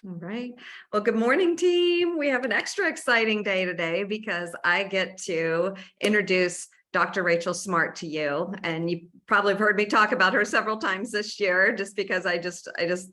All right. Well, good morning, team. We have an extra exciting day today because I get to introduce Dr. Rachel Smartt to you. And you probably have heard me talk about her several times this year, just because I just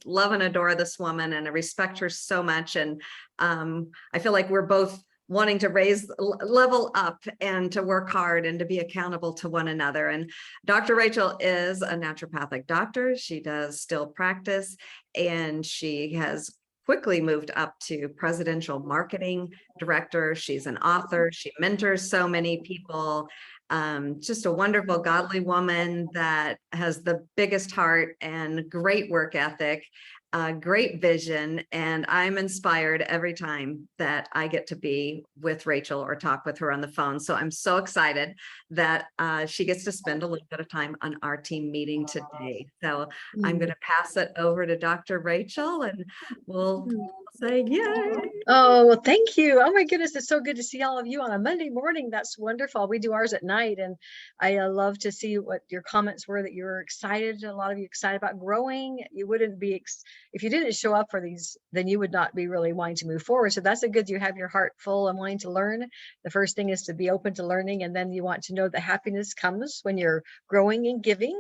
love and adore this woman and I respect her so much. And I feel like we're both wanting to level up and to work hard and to be accountable to one another. And Dr. Rachel is a naturopathic doctor. She does still practice, and she has quickly moved up to presidential marketing director. She's an author. She mentors so many people. Just a wonderful, godly woman that has the biggest heart and great work ethic, great vision. And I'm inspired every time that I get to be with Rachel or talk with her on the phone. So I'm so excited that she gets to spend a little bit of time on our team meeting today. So I'm going to pass it over to Dr. Rachel and we'll say yay. Oh, well, thank you. Oh my goodness, it's so good to see all of you on a Monday morning. That's wonderful. We do ours at night, and I love to see what your comments were, that you're excited. A lot of you excited about growing. You wouldn't be, if you didn't show up for these, then you would not be really wanting to move forward. So that's a good, you have your heart full and wanting to learn. The first thing is to be open to learning, and then you want to know that happiness comes when you're growing and giving.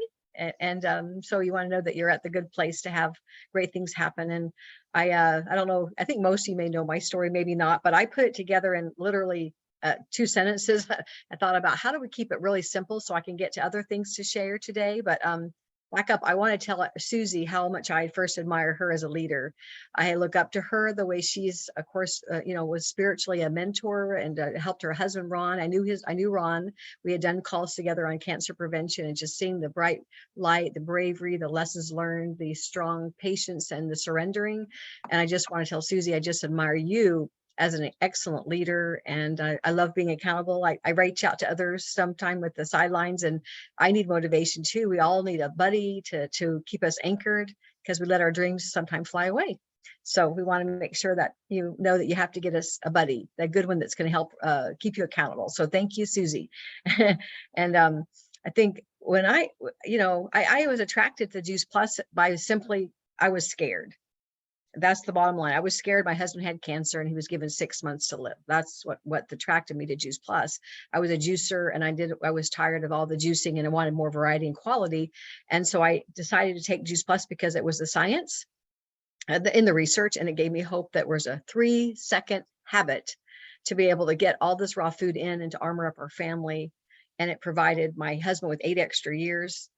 And so you want to know that you're at the good place to have great things happen. And I don't know, I think most of you may know my story, maybe not, but I put it together in literally 2 sentences. I thought about how do we keep it really simple so I can get to other things to share today. But back up, I want to tell Susie how much I first admire her as a leader. I look up to her, the way she's, of course, was spiritually a mentor and helped her husband, Ron. I knew Ron. We had done calls together on cancer prevention, and just seeing the bright light, the bravery, the lessons learned, the strong patience, and the surrendering. And I just want to tell Susie, I just admire you as an excellent leader, and I love being accountable. I reach out to others sometime with the sidelines, and I need motivation too. We all need a buddy to keep us anchored, because we let our dreams sometimes fly away. So we want to make sure that you know that you have to get us a buddy, a good one that's going to help keep you accountable. So thank you, Susie. And I think when I was attracted to Juice Plus by simply, I was scared. That's the bottom line. I was scared. My husband had cancer and he was given 6 months to live. That's what attracted me to Juice Plus. I was a juicer, and I was tired of all the juicing, and I wanted more variety and quality. And so I decided to take Juice Plus because it was the science in the research, and it gave me hope that was a 3-second habit to be able to get all this raw food in and to armor up our family. And it provided my husband with 8 extra years.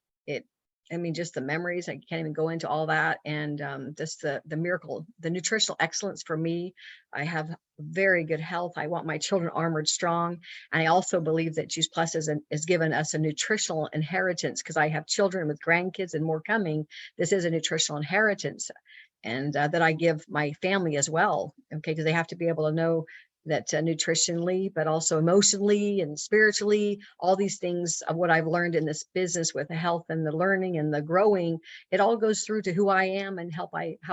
Just the memories, I can't even go into all that. And just the miracle, the nutritional excellence for me. I have very good health. I want my children armored strong. And I also believe that Juice Plus is given us a nutritional inheritance, because I have children with grandkids and more coming. This is a nutritional inheritance, and that I give my family as well. Okay, because they have to be able to know that nutritionally, but also emotionally and spiritually, all these things of what I've learned in this business with the health and the learning and the growing, it all goes through to who I am and how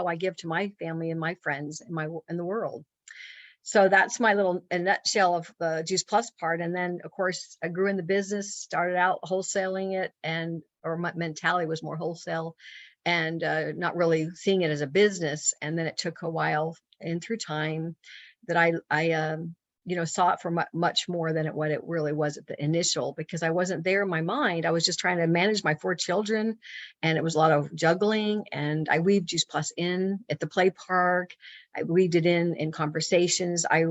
I give to my family and my friends and the world. So that's my little nutshell of the Juice Plus part. And then of course I grew in the business, started out wholesaling it, or my mentality was more wholesale and not really seeing it as a business. And then it took a while and through time that I saw it for much more than what it really was at the initial, because I wasn't there in my mind. I was just trying to manage my 4 children, and it was a lot of juggling. And I weaved Juice Plus in at the play park. I weaved it in conversations. I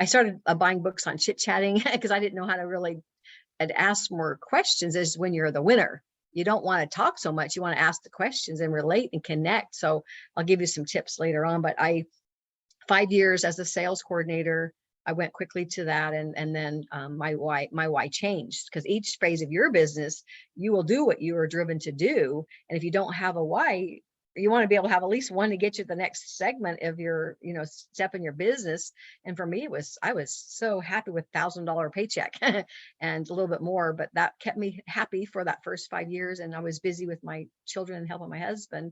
started buying books on chit-chatting because I didn't know how to really ask more questions. As when you're the winner, you don't want to talk so much. You want to ask the questions and relate and connect. So I'll give you some tips later on, but 5 years as a sales coordinator, I went quickly to that. And then my why changed, because each phase of your business, you will do what you are driven to do. And if you don't have a why, you want to be able to have at least one to get you to the next segment of your, step in your business. And for me, I was so happy with $1,000 paycheck and a little bit more, but that kept me happy for that first 5 years. And I was busy with my children and helping my husband.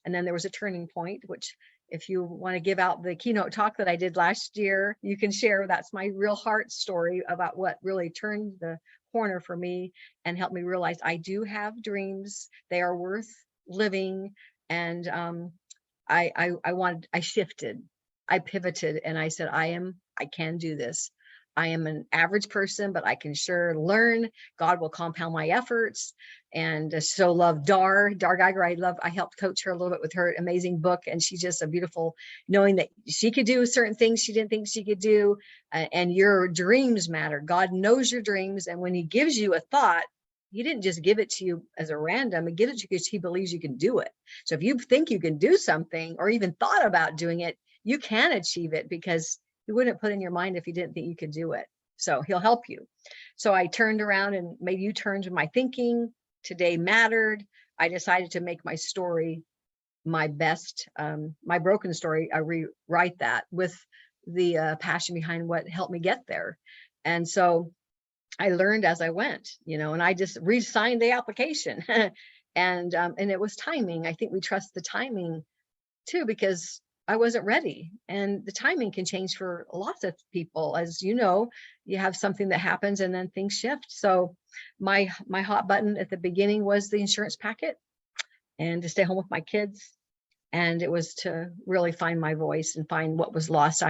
And then there was a turning point, which, if you want to give out the keynote talk that I did last year, you can share. That's my real heart story about what really turned the corner for me and helped me realize I do have dreams. They are worth living. And I shifted, I pivoted, and I said, I can do this. I am an average person, but I can sure learn. God will compound my efforts. And so love Dar Geiger. I helped coach her a little bit with her amazing book. And she's just a beautiful, knowing that she could do certain things she didn't think she could do. And your dreams matter. God knows your dreams. And when he gives you a thought, he didn't just give it to you as a random, he gives it to you because he believes you can do it. So if you think you can do something or even thought about doing it, you can achieve it, because he wouldn't put in your mind if he didn't think you could do it. So he'll help you. So I turned around and made U-turns in my thinking. Today mattered. I decided to make my story my best, my broken story. I rewrite that with the passion behind what helped me get there. And so I learned as I went, and I just re-signed the application. And it was timing. I think we trust the timing too, because I wasn't ready, and the timing can change for lots of people. As you know, you have something that happens and then things shift. So my hot button at the beginning was the insurance packet and to stay home with my kids. And it was to really find my voice and find what was lost.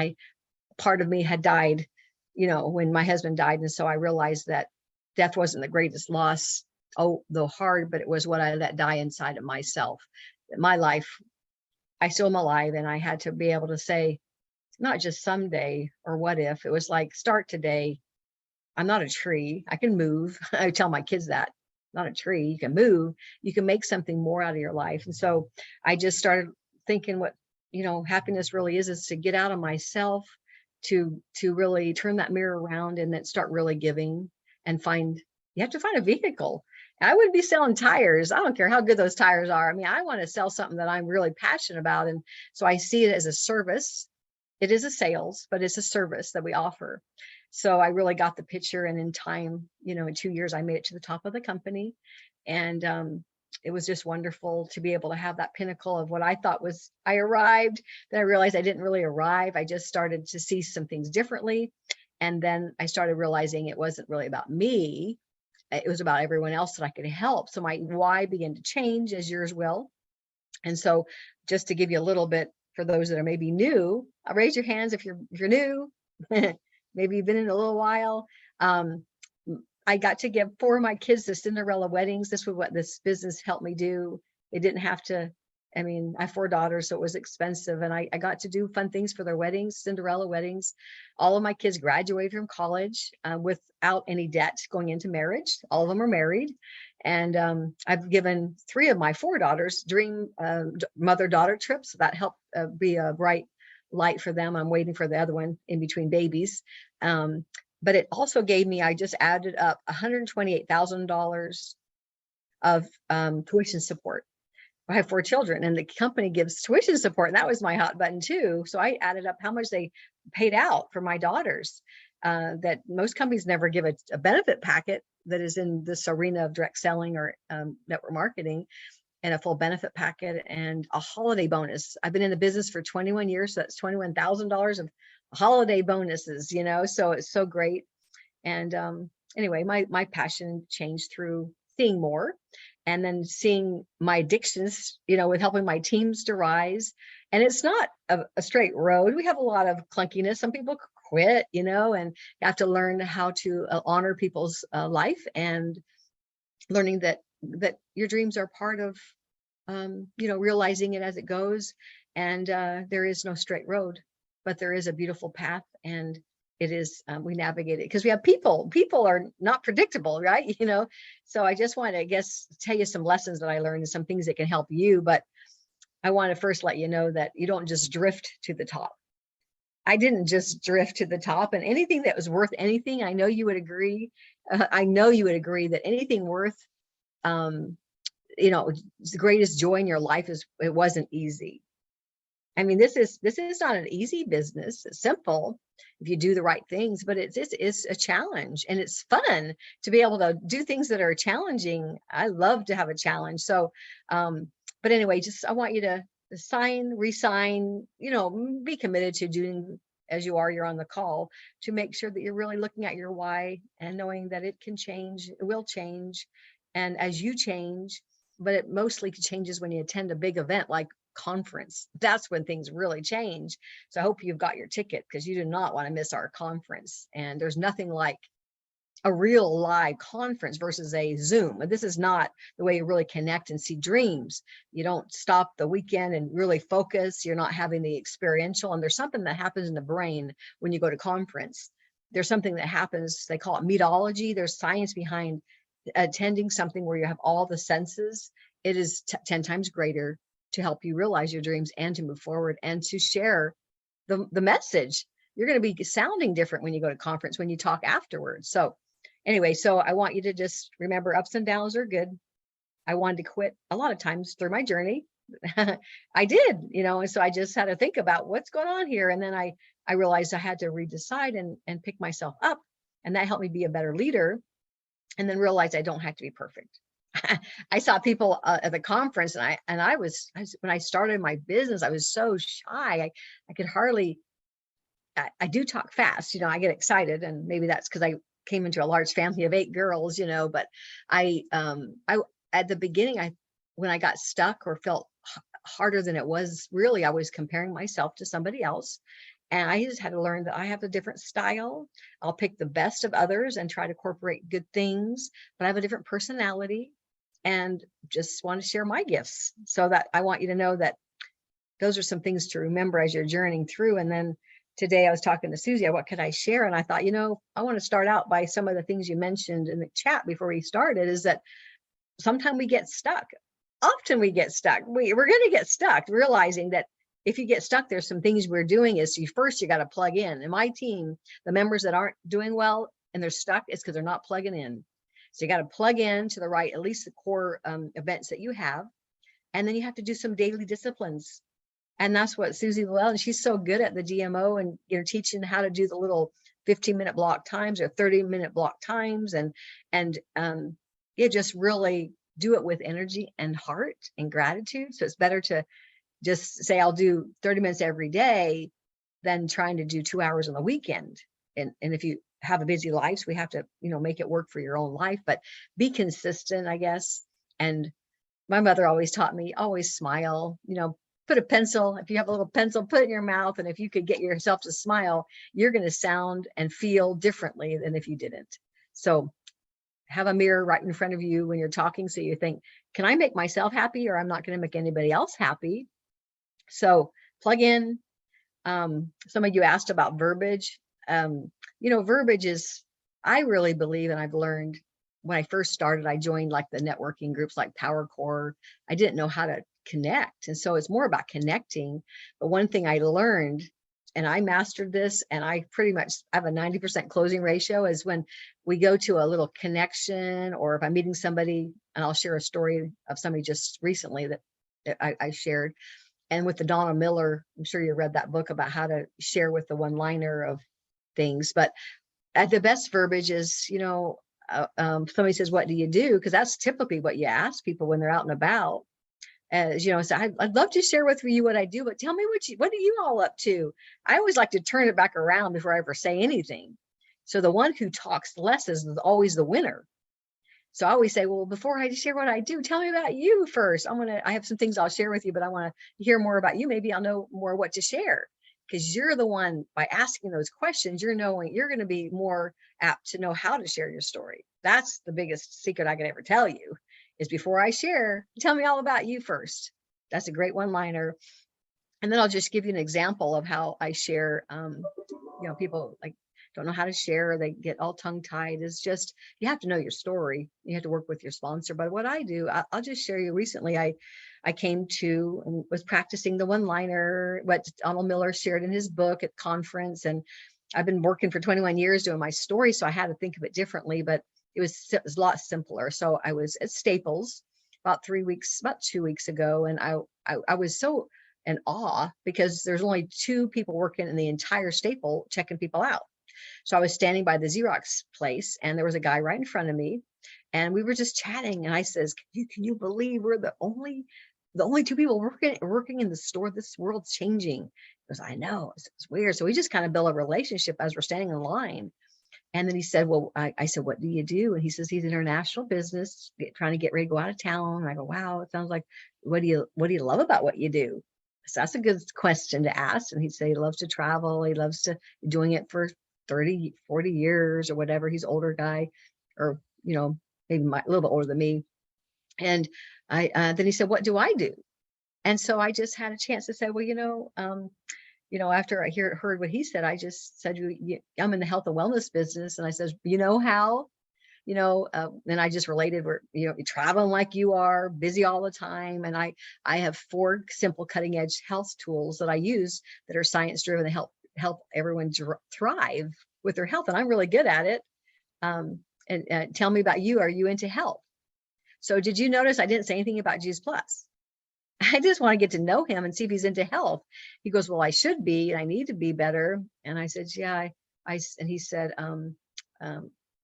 Part of me had died, when my husband died. And so I realized that death wasn't the greatest loss, though hard, but it was what I let die inside of myself. My life, I still am alive, and I had to be able to say, not just someday or what if. It was like, start today. I'm not a tree. I can move. I tell my kids that. Not a tree. You can move. You can make something more out of your life. And so I just started thinking what, happiness really is to get out of myself, to really turn that mirror around and then start really giving and you have to find a vehicle. I would be selling tires. I don't care how good those tires are. I mean, I want to sell something that I'm really passionate about. And so I see it as a service. It is a sales, but it's a service that we offer. So I really got the picture. And in time, in 2 years, I made it to the top of the company. And it was just wonderful to be able to have that pinnacle of what I thought was, I arrived. Then I realized I didn't really arrive. I just started to see some things differently. And then I started realizing it wasn't really about me. It was about everyone else that I could help. So my why began to change, as yours will. And so just to give you a little bit, for those that are maybe new, raise your hands if you're new. Maybe you've been in a little while. I got to give 4 of my kids the Cinderella weddings. This was what this business helped me do. They didn't have to, I have 4 daughters, so it was expensive. And I got to do fun things for their weddings, Cinderella weddings. All of my kids graduated from college without any debt going into marriage. All of them are married. And I've given 3 of my 4 daughters dream mother-daughter trips. That helped be a bright light for them. I'm waiting for the other one in between babies. But it also gave me, I just added up $128,000 of tuition support. I have 4 children, and the company gives tuition support. And that was my hot button too. So I added up how much they paid out for my daughters, that most companies never give a benefit packet that is in this arena of direct selling or network marketing, and a full benefit packet and a holiday bonus. I've been in the business for 21 years. So that's $21,000 of holiday bonuses, so it's so great. And anyway, my passion changed through seeing more, and then seeing my addictions, with helping my teams to rise. And it's not a straight road. We have a lot of clunkiness. Some people quit, and you have to learn how to honor people's life, and learning that your dreams are part of, realizing it as it goes. And there is no straight road, but there is a beautiful path. And it is, we navigate it because we have people are not predictable, right? So I just want to, I guess, tell you some lessons that I learned and some things that can help you. But I want to first let you know that you don't just drift to the top. I didn't just drift to the top, and anything that was worth anything, I know you would agree. I know you would agree that anything worth, the greatest joy in your life it wasn't easy. This is not an easy business. It's simple if you do the right things, but it's a challenge, and it's fun to be able to do things that are challenging. I love to have a challenge. So, but anyway, I want you to resign, be committed to doing as you are. You're on the call to make sure that you're really looking at your why and knowing that it can change, it will change. And as you change, but it mostly changes when you attend a big event like conference. That's when things really change. So I hope you've got your ticket, because you do not want to miss our conference. And there's nothing like a real live conference versus a Zoom. And this is not the way you really connect and see dreams. You don't stop the weekend and really focus. You're not having the experiential. And there's something that happens in the brain when you go to conference. There's something that happens, they call it metology. There's science behind attending something where you have all the senses. It is 10 times greater to help you realize your dreams and to move forward and to share the message. You're going to be sounding different when you go to conference, when you talk afterwards. So anyway, so I want you to just remember, ups and downs are good. I wanted to quit a lot of times through my journey. I did, and so I just had to think about what's going on here. And then I realized I had to redecide and pick myself up. And that helped me be a better leader. And then realize I don't have to be perfect. I saw people at the conference, and I was when I started my business, I was so shy. I could hardly, I do talk fast, I get excited, and maybe that's because I came into a large family of 8 girls, but I at the beginning, when I got stuck or felt harder than it was, really, I was comparing myself to somebody else. And I just had to learn that I have a different style. I'll pick the best of others and try to incorporate good things, but I have a different personality and just want to share my gifts. So that I want you to know that those are some things to remember as you're journeying through. And then today I was talking to Susie, what could I share? And I thought, I want to start out by some of the things you mentioned in the chat before we started, is that sometimes we get stuck. Often we get stuck. We're going to get stuck, realizing that if you get stuck, there's some things we're doing is you got to plug in. And my team, the members that aren't doing well and they're stuck, it's because they're not plugging in. So you got to plug in to the right, at least the core events that you have. And then you have to do some daily disciplines. And that's what Susie Llewellyn, and she's so good at the DMO and teaching how to do the little 15-minute block times or 30-minute block times, and just really do it with energy and heart and gratitude. So it's better to just say, I'll do 30 minutes every day than trying to do 2 hours on the weekend. And if you have a busy life, so we have to, make it work for your own life, but be consistent, I guess. And my mother always taught me, always smile, put a pencil. If you have a little pencil, put it in your mouth. And if you could get yourself to smile, you're going to sound and feel differently than if you didn't. So have a mirror right in front of you when you're talking. So you think, can I make myself happy, or I'm not going to make anybody else happy? So plug in. Some of you asked about verbiage. Verbiage is, I really believe, and I've learned when I first started, I joined like the networking groups like Power Core. I didn't know how to connect. And so it's more about connecting. But one thing I learned, and I mastered this, and I pretty much have a 90% closing ratio, is when we go to a little connection, or if I'm meeting somebody, and I'll share a story of somebody just recently that I shared. And with the Donna Miller, I'm sure you read that book about how to share with the one-liner of things. But at the best verbiage is, somebody says, what do you do? Because that's typically what you ask people when they're out and about. As so I'd love to share with you what I do, but tell me what are you all up to? I always like to turn it back around before I ever say anything. So the one who talks less is always the winner. So I always say, well, before I share what I do, tell me about you first. I have some things I'll share with you, but I want to hear more about you. Maybe I'll know more what to share, because you're the one, by asking those questions, you're going to be more apt to know how to share your story. That's the biggest secret I could ever tell you, is before I share, tell me all about you first. That's a great one-liner. And then I'll just give you an example of how I share. People like don't know how to share, or they get all tongue-tied. It's just, you have to know your story. You have to work with your sponsor. But what I do, I'll just share you. Recently, I came to and was practicing the one-liner, what Donald Miller shared in his book at conference. And I've been working for 21 years doing my story, so I had to think of it differently, but it was a lot simpler. So I was at Staples about 2 weeks ago, and I was so in awe, because there's only 2 people working in the entire staple checking people out. So I was standing by the Xerox place, and there was a guy right in front of me, and we were just chatting. And I says, can you believe we're the only 2 people working in the store? This world's changing. He goes, I know. It's weird. So we just kind of built a relationship as we're standing in line. And then he said, well, I said, what do you do? And he says, he's international business, trying to get ready to go out of town. And I go, wow, it sounds like, what do you love about what you do? So that's a good question to ask. And he'd say he loves to travel. He loves to doing it for 30, 40 years or whatever. He's an older guy, or, maybe a little bit older than me. And then he said, what do I do? And so I just had a chance to say, well, after I heard what he said, I just said, I'm in the health and wellness business. And I says, how, and I just related where, you're traveling like you are, busy all the time. And I have 4 simple cutting edge health tools that I use that are science driven to help everyone thrive with their health. And I'm really good at it. And tell me about you. Are you into health? So did you notice I didn't say anything about Juice Plus? I just want to get to know him and see if he's into health. He goes, well, I should be, and I need to be better. And I said, yeah, and he said, and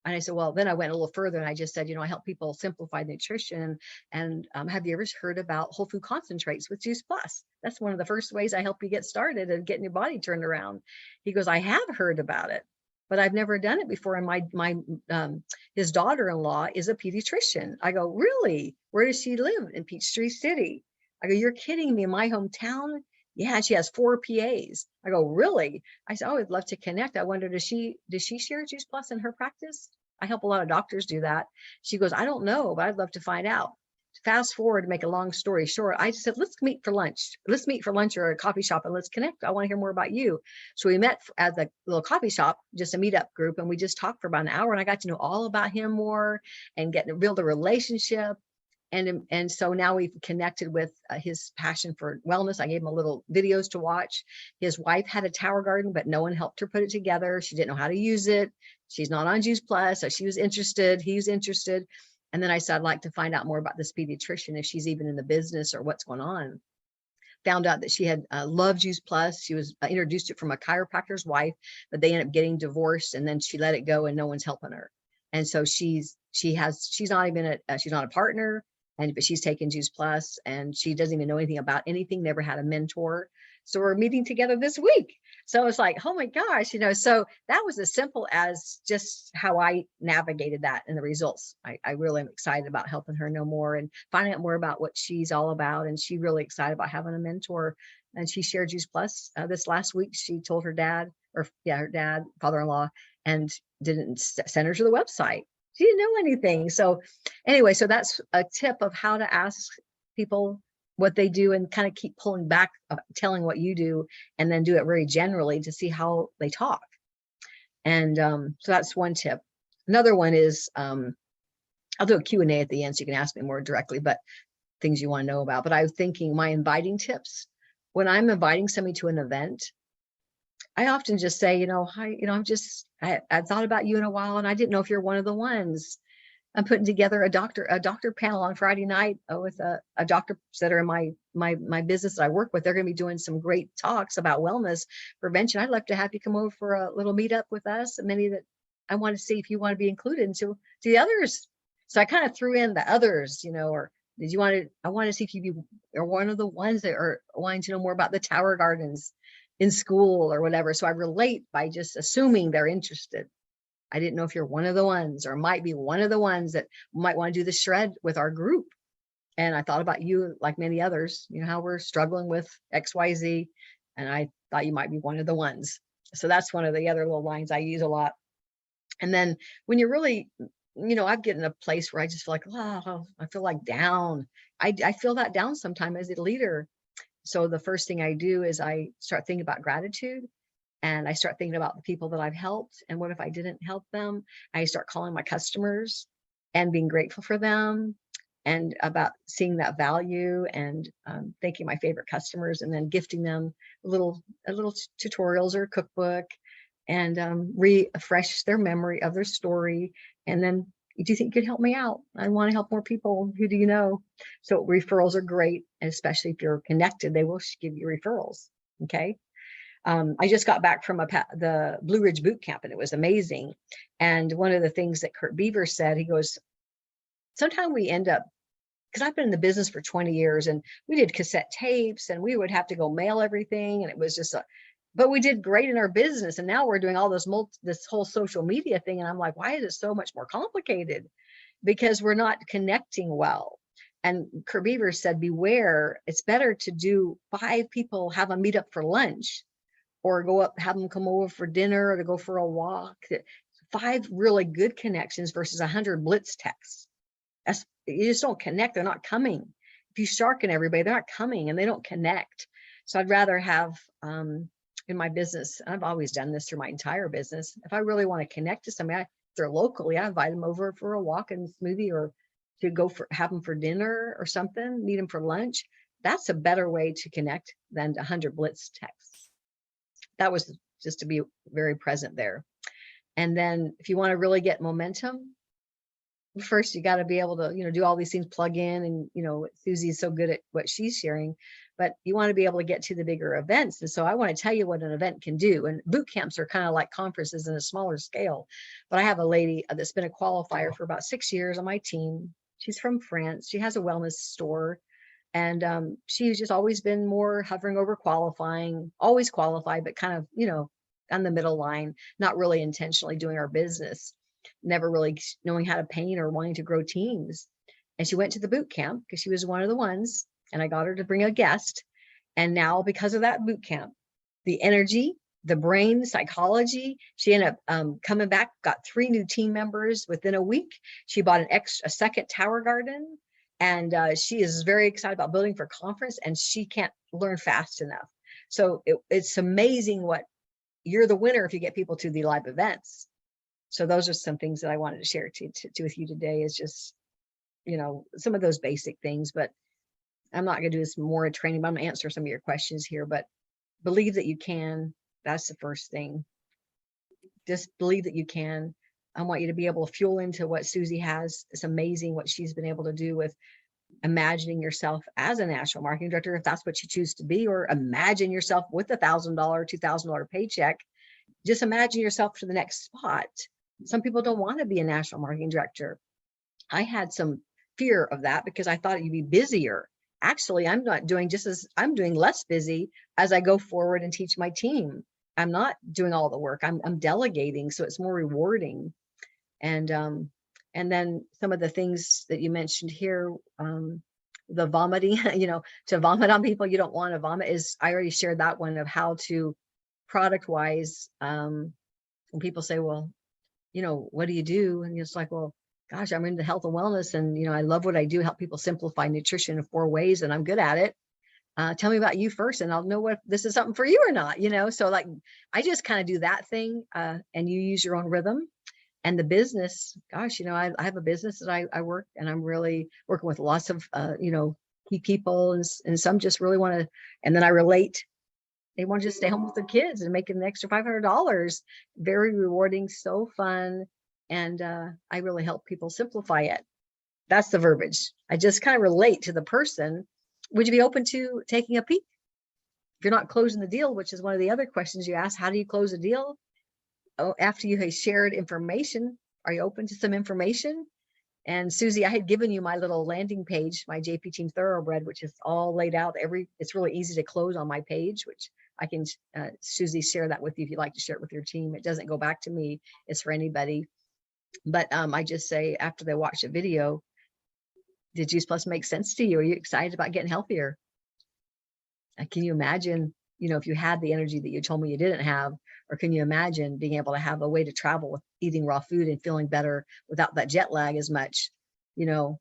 I said, well, then I went a little further and I just said, I help people simplify nutrition. And have you ever heard about whole food concentrates with Juice Plus? That's one of the first ways I help you get started and getting your body turned around. He goes, I have heard about it, but I've never done it before. And his daughter-in-law is a pediatrician. I go, really? Where does she live? In Peachtree City. I go, you're kidding me, in my hometown? Yeah, she has 4 PAs. I go, really? I said, oh, I'd love to connect. I wonder, does she share Juice Plus in her practice? I help a lot of doctors do that. She goes, I don't know, but I'd love to find out. Fast forward, to make a long story short, I just said, let's meet for lunch. Let's meet for lunch or a coffee shop and let's connect. I want to hear more about you. So we met at the little coffee shop, just a meetup group, and we just talked for about an hour, and I got to know all about him more and build a relationship. And so now we've connected with his passion for wellness. I gave him a little videos to watch. His wife had a tower garden, but no one helped her put it together. She didn't know how to use it. She's not on Juice Plus, so she was interested. He was interested. And then I said, I'd like to find out more about this pediatrician, if she's even in the business or what's going on. Found out that she had loved Juice Plus. She was introduced it from a chiropractor's wife, but they ended up getting divorced, and then she let it go, and no one's helping her. And so she's not a partner. But she's taken Juice Plus, and she doesn't even know anything about anything, never had a mentor. So we're meeting together this week. So it's like, oh my gosh, so that was as simple as just how I navigated that and the results. I really am excited about helping her know more and finding out more about what she's all about. And she's really excited about having a mentor. And she shared Juice Plus this last week. She told her dad, her dad, father-in-law, and didn't send her to the website. She didn't know anything. So anyway, so that's a tip of how to ask people what they do and kind of keep pulling back, telling what you do, and then do it very generally to see how they talk. And so that's one tip. Another one is, I'll do a Q&A at the end so you can ask me more directly, but things you want to know about. But I was thinking my inviting tips, when I'm inviting somebody to an event, I often just say, hi, I thought about you in a while, and I didn't know if you're one of the ones. I'm putting together a doctor panel on Friday night with a doctor that are in my business that I work with. They're going to be doing some great talks about wellness prevention. I'd love to have you come over for a little meetup with us. And many that I want to see if you want to be included. And so to the others. So I kind of threw in the others, or did you I want to see if you are one of the ones that are wanting to know more about the tower gardens in school or whatever. So I relate by just assuming they're interested. I didn't know if you're one of the ones, or might be one of the ones that might want to do the shred with our group. And I thought about you, like many others, how we're struggling with XYZ. And I thought you might be one of the ones. So that's one of the other little lines I use a lot. And then when you're really, I get in a place where I just feel like, oh, I feel like down. I feel that down sometimes as a leader. So the first thing I do is I start thinking about gratitude, and I start thinking about the people that I've helped. And what if I didn't help them? I start calling my customers and being grateful for them, and about seeing that value, and thanking my favorite customers, and then gifting them little tutorials or a cookbook, and refresh their memory of their story. And then, do you think you could help me out? I want to help more people. Who do you know? So referrals are great, especially if you're connected, they will give you referrals. Okay. I just got back from the Blue Ridge boot camp, and it was amazing. And one of the things that Kurt Beaver said, he goes, sometimes we end up, because I've been in the business for 20 years, and we did cassette tapes, and we would have to go mail everything. And it was just but we did great in our business. And now we're doing all this whole social media thing. And I'm like, why is it so much more complicated? Because we're not connecting well. And Kurt Beaver said, beware, it's better to do 5 people, have a meet up for lunch, or go up, have them come over for dinner, or to go for a walk. 5 really good connections versus 100 blitz texts. You just don't connect. They're not coming. If you sharken everybody, they're not coming and they don't connect. So I'd rather have, in my business, I've always done this through my entire business. If I really want to connect to somebody, if they're locally, I invite them over for a walk and smoothie, or to go have them for dinner or something, meet them for lunch. That's a better way to connect than 100 blitz texts. That was just to be very present there. And then if you want to really get momentum, first you got to be able to, do all these things, plug in, and, Susie is so good at what she's sharing, but you want to be able to get to the bigger events. And so I want to tell you what an event can do. And boot camps are kind of like conferences in a smaller scale. But I have a lady that's been a qualifier for about 6 years on my team. She's from France. She has a wellness store. And she's just always been more hovering over qualifying, always qualified, but kind of, on the middle line, not really intentionally doing our business, never really knowing how to paint or wanting to grow teams. And she went to the boot camp because she was one of the ones, and I got her to bring a guest. And now, because of that boot camp, the energy, the brain, psychology, she ended up coming back, got 3 new team members within a week. She bought a second tower garden, and she is very excited about building for conference, and she can't learn fast enough. So it's amazing what you're the winner if you get people to the live events. So those are some things that I wanted to share with you today, is just, some of those basic things. But I'm not going to do this more training, but I'm going to answer some of your questions here. But believe that you can. That's the first thing. Just believe that you can. I want you to be able to fuel into what Susie has. It's amazing what she's been able to do with imagining yourself as a national marketing director, if that's what you choose to be, or imagine yourself with $1,000, $2,000 paycheck. Just imagine yourself to the next spot. Some people don't want to be a national marketing director. I had some fear of that because I thought you'd be busier. Actually, I'm doing less busy as I go forward and teach my team. I'm not doing all the work. I'm delegating, so it's more rewarding. And then some of the things that you mentioned here, the vomiting, to vomit on people you don't want to vomit, is, I already shared that one of how to product wise. When people say, well, what do you do? And it's like, well, gosh, I'm into health and wellness, and I love what I do, help people simplify nutrition in 4 ways, and I'm good at it. Tell me about you first, and I'll know what this is something for you or not. So like, I just kind of do that thing, and you use your own rhythm. And the business, gosh, I have a business that I work, and I'm really working with lots of key people, and some just really want to, and then I relate. They want to just stay home with their kids and making an extra $500. Very rewarding, so fun. And I really help people simplify it. That's the verbiage. I just kind of relate to the person. Would you be open to taking a peek? If you're not closing the deal, which is one of the other questions you asked, how do you close a deal? Oh, after you have shared information, are you open to some information? And Susie, I had given you my little landing page, my JP Team Thoroughbred, which is all laid out. It's really easy to close on my page, which I can, Susie, share that with you if you'd like to share it with your team. It doesn't go back to me. It's for anybody. But I just say, after they watch the video, did Juice Plus make sense to you? Are you excited about getting healthier? Can you imagine, if you had the energy that you told me you didn't have? Or can you imagine being able to have a way to travel with eating raw food and feeling better without that jet lag as much? Are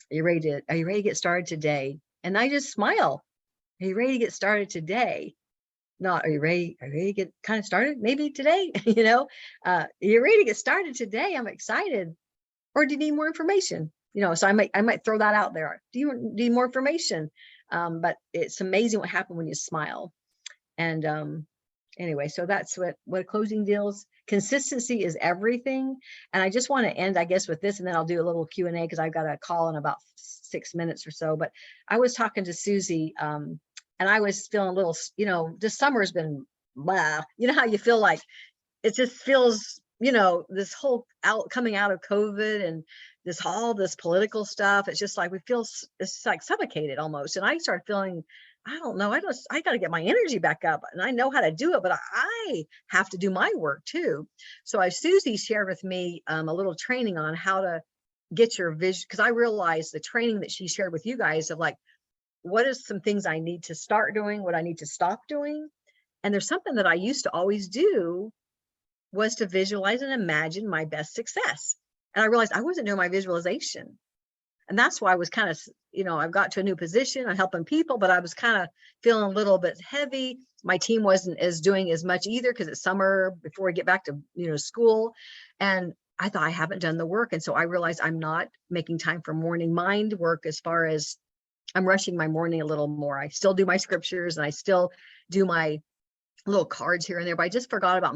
you ready to get started today? And I just smile. Are you ready to get started today? Not, are you ready to get kind of started? Maybe today, you're ready to get started today. I'm excited. Or do you need more information? So I might throw that out there. Do you need more information? But it's amazing what happens when you smile. And anyway, so that's what closing deals. Consistency is everything. And I just want to end, I guess, with this, and then I'll do a little Q&A because I've got a call in about 6 minutes or so. But I was talking to Susie, and I was feeling a little, this summer's been blah. How you feel like it just feels, this whole coming out of COVID and all this political stuff. It's just like it's like suffocated almost. And I started feeling, I don't know. I got to get my energy back up, and I know how to do it, but I have to do my work too. So Susie shared with me a little training on how to get your vision, because I realized the training that she shared with you guys of like, what is some things I need to start doing, what I need to stop doing. And there's something that I used to always do was to visualize and imagine my best success. And I realized I wasn't doing my visualization. And that's why I was kind of, I've got to a new position, I'm helping people, but I was kind of feeling a little bit heavy. My team wasn't doing as much either, because it's summer before we get back to, school. And I thought I haven't done the work. And so I realized I'm not making time for morning mind work, as far as I'm rushing my morning a little more. I still do my scriptures and I still do my little cards here and there, but I just forgot about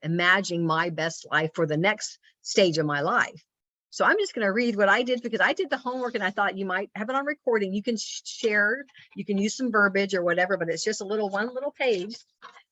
imagining my best life for the next stage of my life. So I'm just going to read what I did, because I did the homework and I thought you might have it on recording. You can share, you can use some verbiage or whatever, but it's just one little page.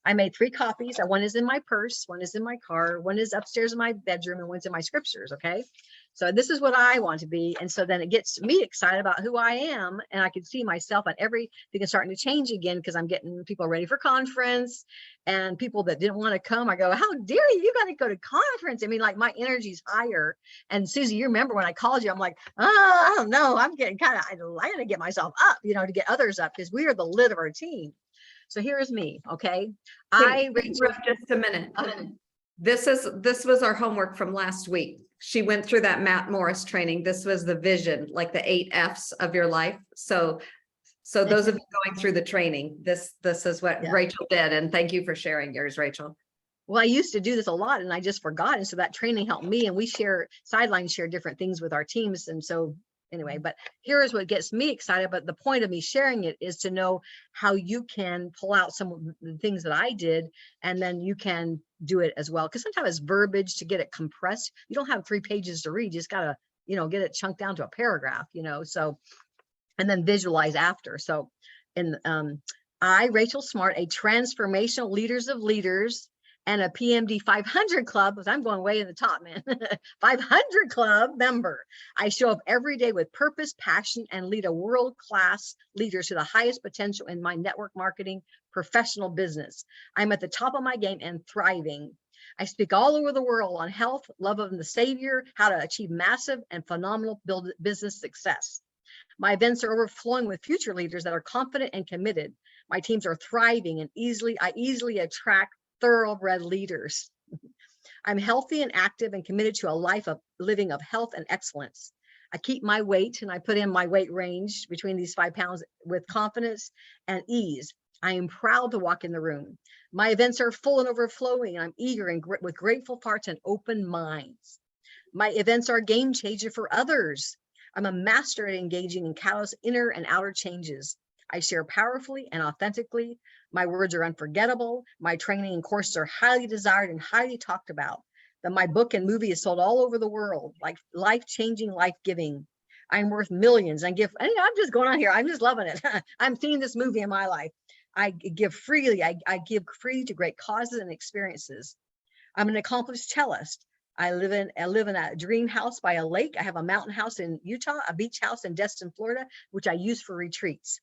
I made 3 copies. One is in my purse, one is in my car, one is upstairs in my bedroom, and one's in my scriptures. Okay. So this is what I want to be. And so then it gets me excited about who I am. And I can see myself at everything is starting to change again, because I'm getting people ready for conference, and people that didn't want to come, I go, how dare you, got to go to conference. I mean, like, my energy's higher. And Susie, you remember when I called you, I'm like, oh, I don't know. I'm getting I got to get myself up, to get others up, because we are the lid of our team. So here's me. Okay. Wait, just a minute. This was our homework from last week. She went through that Matt Morris training. This was the vision, like the 8 F's of your life. So those of you going through the training, this is what Rachel did. And thank you for sharing yours, Rachel. Well, I used to do this a lot and I just forgot. And so that training helped me, and we share different things with our teams. And so anyway, but here is what gets me excited. But the point of me sharing it is to know how you can pull out some of the things that I did, and then you can do it as well. Because sometimes it's verbiage to get it compressed. You don't have 3 pages to read. You just gotta, get it chunked down to a paragraph, so, and then visualize after. So Rachel Smartt, a transformational leaders of leaders and a PMD 500 club, because I'm going way in the top, man, 500 club member. I show up every day with purpose, passion, and lead a world-class leaders to the highest potential in my network marketing professional business. I'm at the top of my game and thriving. I speak all over the world on health, love of the Savior, how to achieve massive and phenomenal business success. My events are overflowing with future leaders that are confident and committed. My teams are thriving, and I easily attract thoroughbred leaders. I'm healthy and active and committed to a life of living of health and excellence. I keep my weight, and I put in my weight range between these 5 pounds with confidence and ease. I am proud to walk in the room. My events are full and overflowing, and I'm eager and with grateful hearts and open minds. My events are a game changer for others. I'm a master at engaging in catalyst inner and outer changes. I share powerfully and authentically. My words are unforgettable. My training and courses are highly desired and highly talked about. My book and movie is sold all over the world, like life-changing, life-giving. I'm worth millions. I'm just going on here. I'm just loving it. I'm seeing this movie in my life. I give freely. I give free to great causes and experiences. I'm an accomplished cellist. I live in a dream house by a lake. I have a mountain house in Utah, a beach house in Destin, Florida, which I use for retreats.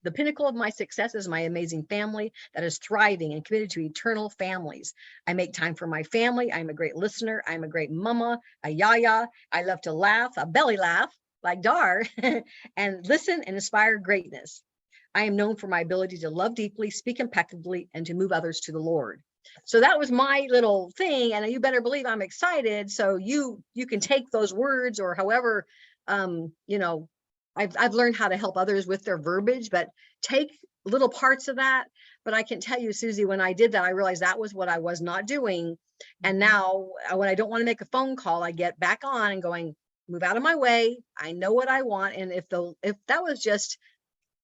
The pinnacle of my success is my amazing family that is thriving and committed to eternal families. I make time for my family. I'm a great listener. I'm a great mama, a yaya. I love to laugh, a belly laugh like Dar, and listen and inspire greatness. I am known for my ability to love deeply, speak impeccably, and to move others to the Lord. So that was my little thing. And you better believe I'm excited. So you can take those words, or however, I've learned how to help others with their verbiage, but take little parts of that. But I can tell you, Susie, when I did that, I realized that was what I was not doing. And now when I don't want to make a phone call, I get back on and going, move out of my way. I know what I want. And if that was just,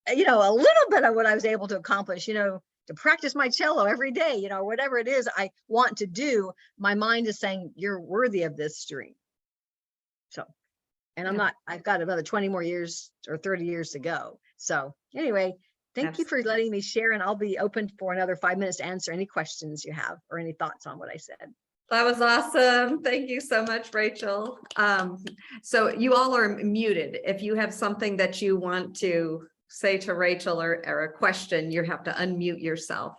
a little bit of what I was able to accomplish, to practice my cello every day, whatever it is I want to do, my mind is saying, you're worthy of this dream. So, and I've got another 20 more years or 30 years to go. So anyway, thank you for letting me share, and I'll be open for another 5 minutes to answer any questions you have or any thoughts on what I said. That was awesome. Thank you so much, Rachel. So you all are muted. If you have something that you want to say to Rachel or a question, you have to unmute yourself.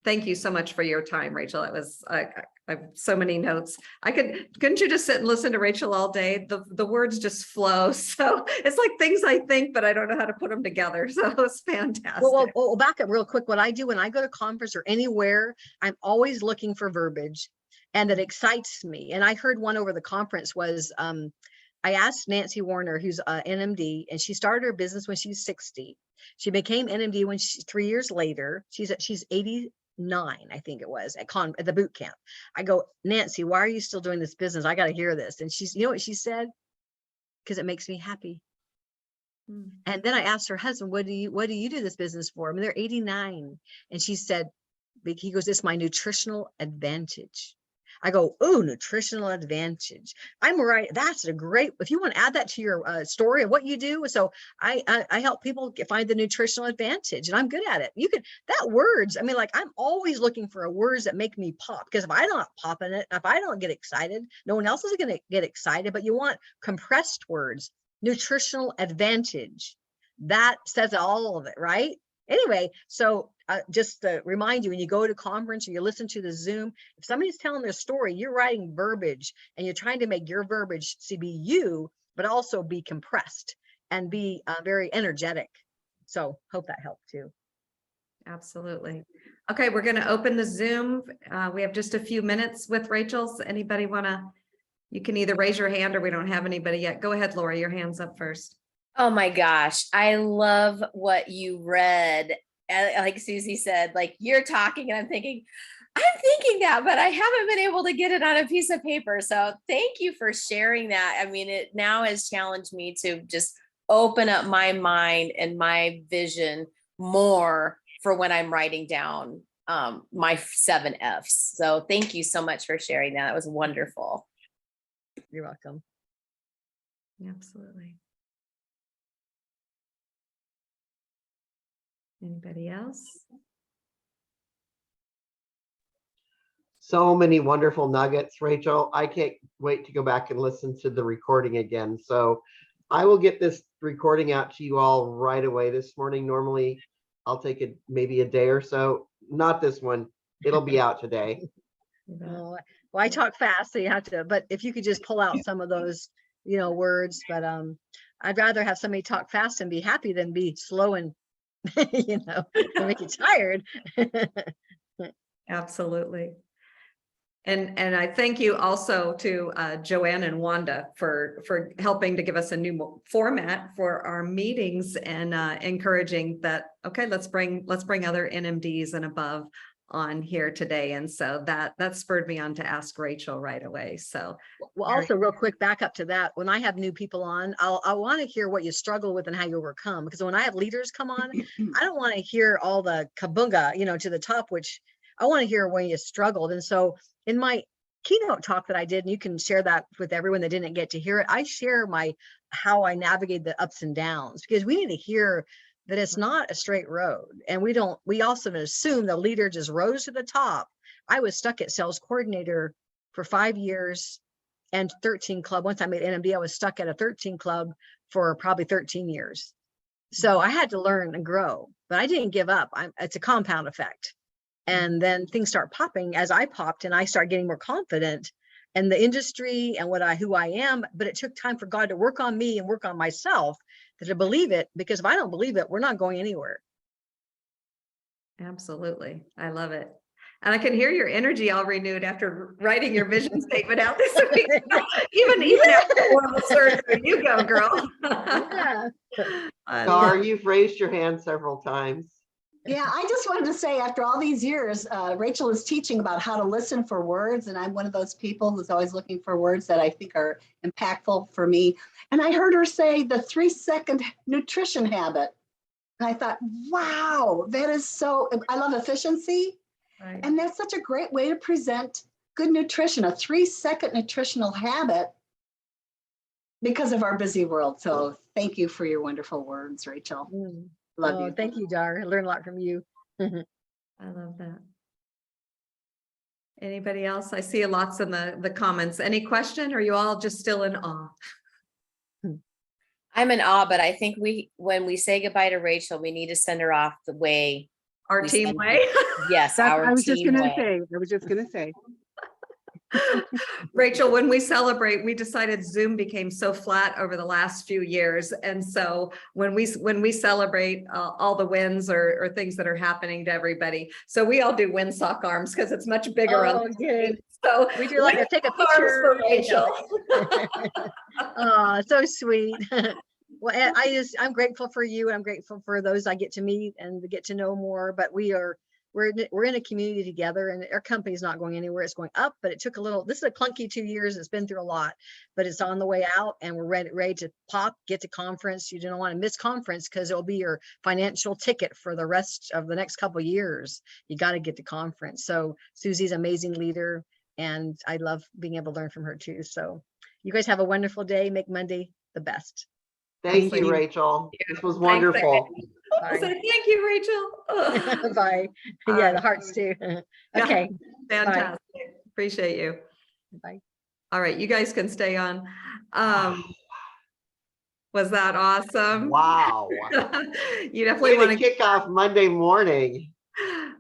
Thank you so much for your time, Rachel. It was, I have so many notes. Couldn't you just sit and listen to Rachel all day? The words just flow. So it's like things I think, but I don't know how to put them together. So it was fantastic. Well, back up real quick. What I do when I go to conference or anywhere, I'm always looking for verbiage and that excites me. And I heard one over the conference was, I asked Nancy Warner, who's NMD, and she started her business when she was 60. She became NMD when 3 years later. She's 89, I think it was, at the boot camp. I go, Nancy, why are you still doing this business? I got to hear this. And she's, you know what she said? Because it makes me happy. And then I asked her husband, what do you do this business for? I mean, they're 89. And she said, he goes, it's my nutritional advantage. I go, oh, nutritional advantage. I'm right. That's a great, if you want to add that to your story of what you do. So I help people find the nutritional advantage, and I'm good at it. That words, I mean, like, I'm always looking for words that make me pop, because if I don't pop in it, if I don't get excited, no one else is going to get excited. But you want compressed words, nutritional advantage. That says all of it, right? Anyway, so just to remind you, when you go to conference or you listen to the Zoom, if somebody's telling their story, you're writing verbiage and you're trying to make your verbiage to be you, but also be compressed and be very energetic. So hope that helped too. Absolutely. Okay, we're going to open the Zoom. We have just a few minutes with Rachel. So anybody want to, you can either raise your hand or we don't have anybody yet. Go ahead, Lori, your hand's up first. Oh my gosh, I love what you read. Like Susie said, like, you're talking and I'm thinking that, but I haven't been able to get it on a piece of paper. So thank you for sharing that. I mean, it now has challenged me to just open up my mind and my vision more for when I'm writing down my 7 F's. So thank you so much for sharing that. It was wonderful. You're welcome. Absolutely. Anybody else? So many wonderful nuggets, Rachel. I can't wait to go back and listen to the recording again. So I will get this recording out to you all right away this morning. Normally, I'll take it maybe a day or so. Not this one. It'll be out today. Well, I talk fast, so you have to, but if you could just pull out some of those, words, but I'd rather have somebody talk fast and be happy than be slow and make you tired. Absolutely. And I thank you also to Joanne and Wanda for helping to give us a new format for our meetings and encouraging that, okay, let's bring other NMDs and above on here today. And so that spurred me on to ask Rachel right away. So well, also real quick, back up to that. When I have new people on, I want to hear what you struggle with and how you overcome, because when I have leaders come on, I don't want to hear all the kabunga, to the top, which I want to hear when you struggled. And so in my keynote talk that I did, and you can share that with everyone that didn't get to hear it, I share how I navigate the ups and downs, because we need to hear that it's not a straight road. And we also assume the leader just rose to the top. I was stuck at sales coordinator for 5 years and 13 club. Once I made NMD, I was stuck at a 13 club for probably 13 years. So I had to learn and grow, but I didn't give up. It's a compound effect. And then things start popping as I popped and I started getting more confident in the industry and who I am. But it took time for God to work on me and work on myself to believe it, because if I don't believe it, we're not going anywhere. Absolutely. I love it. And I can hear your energy all renewed after writing your vision statement out this week. even after horrible surgery, you go, girl. Yeah. Gar, you've raised your hand several times. Yeah, I just wanted to say, after all these years, Rachel is teaching about how to listen for words. And I'm one of those people who's always looking for words that I think are impactful for me. And I heard her say the 3-second nutrition habit. And I thought, wow, that is so, I love efficiency. Right. And that's such a great way to present good nutrition, a 3-second nutritional habit, because of our busy world. So thank you for your wonderful words, Rachel. Love you. Thank you, Dar. I learned a lot from you. I love that. Anybody else? I see lots in the comments. Any question? Or are you all just still in awe? I'm in awe, but I think when we say goodbye to Rachel, we need to send her off the way. Our we team send way. Yes, our I was just team gonna way. say, I was just gonna say. Rachel, when we celebrate, we decided Zoom became so flat over the last few years. And so when we celebrate all the wins or things that are happening to everybody, so we all do win sock arms because it's much bigger. Oh, good. So We do like win a take a sock arms for picture. Rachel. Oh, so sweet. Well, and I'm grateful for you. I'm grateful for those I get to meet and to get to know more, but we're in a community together, and our company's not going anywhere. It's going up, but it took this is a clunky 2 years. It's been through a lot, but it's on the way out, and we're ready to get to conference. You don't want to miss conference because it'll be your financial ticket for the rest of the next couple of years. You got to get to conference. So Susie's an amazing leader, and I love being able to learn from her too. So you guys have a wonderful day. Make Monday the best. Thank Thank you, you. Rachel. This was Thanks, wonderful. I'll say thank you, Rachel. Bye. All Yeah, right. the hearts too. Yeah, Okay. fantastic. Appreciate you. Bye. All right, you guys can stay on. Was that awesome? Wow. You definitely Way want to to kick off Monday morning.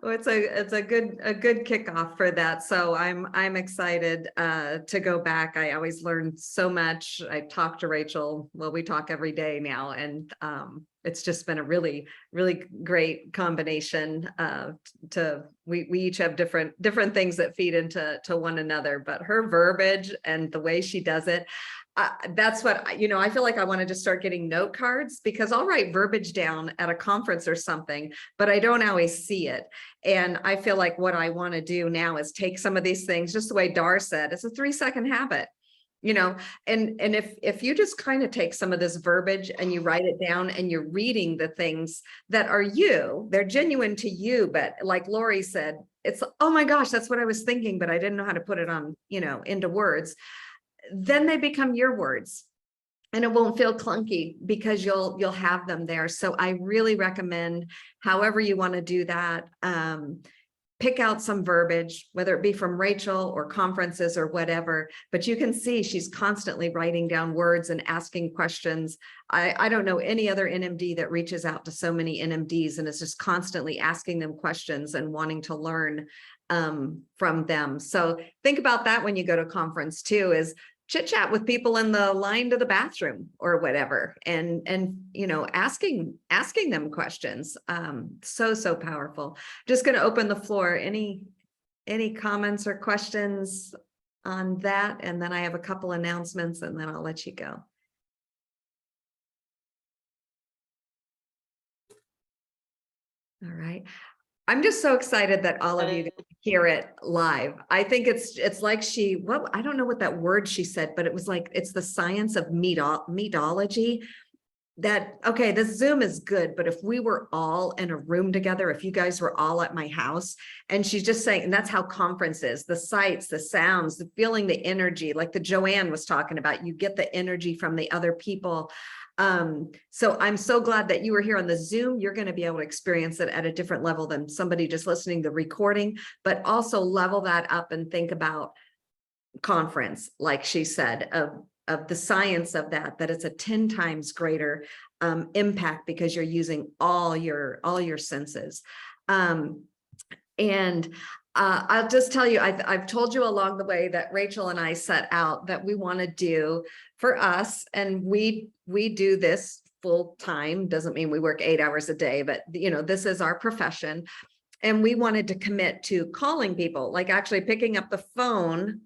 Well, it's a good kickoff for that. So I'm excited to go back. I always learn so much. I talk to Rachel. Well, we talk every day now, and it's just been a really great combination. We each have different things that feed into one another, but her verbiage and the way she does it. That's what, I feel like I want to just start getting note cards, because I'll write verbiage down at a conference or something, but I don't always see it. And I feel like what I want to do now is take some of these things, just the way Dar said, it's a 3-second habit, and if you just kind of take some of this verbiage and you write it down and you're reading the things that are they're genuine to you. But like Lori said, it's, oh my gosh, that's what I was thinking, but I didn't know how to put it on, into words. Then they become your words, and it won't feel clunky because you'll have them there. So I really recommend, however you want to do that, pick out some verbiage, whether it be from Rachel or conferences or whatever, but you can see she's constantly writing down words and asking questions. I don't know any other NMD that reaches out to so many NMDs and is just constantly asking them questions and wanting to learn from them. So think about that when you go to conference too, is chit chat with people in the line to the bathroom or whatever, and asking them questions. So powerful. Just going to open the floor. Any comments or questions on that? And then I have a couple announcements, and then I'll let you go. All right. I'm just so excited that all of you hear it live. I think it's like I don't know what that word she said, but it was like, it's the science of methodology. That, okay, this Zoom is good, but if we were all in a room together, if you guys were all at my house, and she's just saying, and that's how conference is, the sights, the sounds, the feeling, the energy, like the Joanne was talking about, you get the energy from the other people. So I'm so glad that you were here on the Zoom. You're going to be able to experience it at a different level than somebody just listening to the recording, but also level that up and think about conference, like she said, of the science of that it's a 10 times greater impact because you're using all your senses. And I'll just tell you, I've told you along the way that Rachel and I set out that we want to do for us, and we do this full time. Doesn't mean we work 8 hours a day, but this is our profession. And we wanted to commit to calling people, like actually picking up the phone.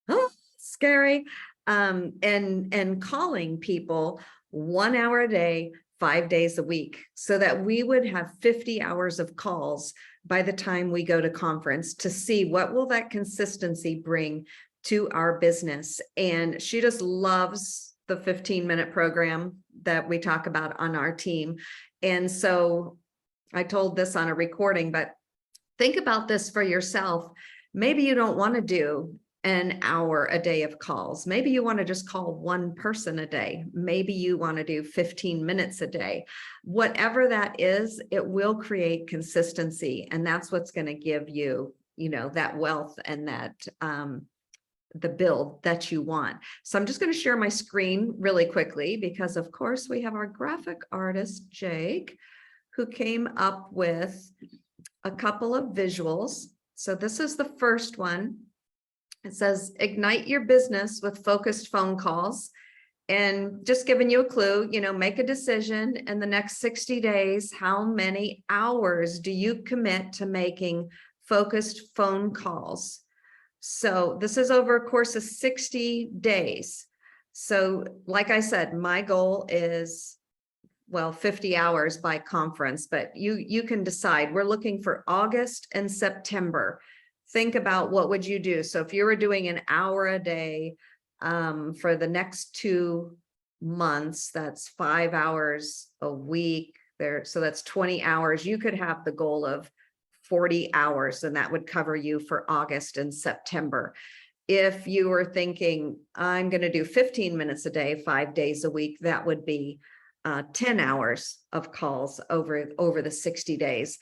Oh, scary. And calling people 1 hour a day, 5 days a week, so that we would have 50 hours of calls by the time we go to conference, to see what will that consistency bring to our business. And she just loves the 15-minute program that we talk about on our team. And so I told this on a recording, but think about this for yourself. Maybe you don't want to do an hour a day of calls. Maybe you want to just call one person a day. Maybe you want to do 15 minutes a day. Whatever that is, it will create consistency. And that's what's going to give you, that wealth and the build that you want. So I'm just going to share my screen really quickly because of course we have our graphic artist, Jake, who came up with a couple of visuals. So this is the first one. It says, ignite your business with focused phone calls. And just giving you a clue, make a decision in the next 60 days. How many hours do you commit to making focused phone calls? So this is over a course of 60 days. So like I said, my goal is, well, 50 hours by conference, but you can decide. We're looking for August and September. Think about what would you do? So if you were doing an hour a day, for the next 2 months, that's 5 hours a week there. So that's 20 hours. You could have the goal of 40 hours and that would cover you for August and September. If you were thinking, I'm going to do 15 minutes a day, 5 days a week, that would be 10 hours of calls over the 60 days.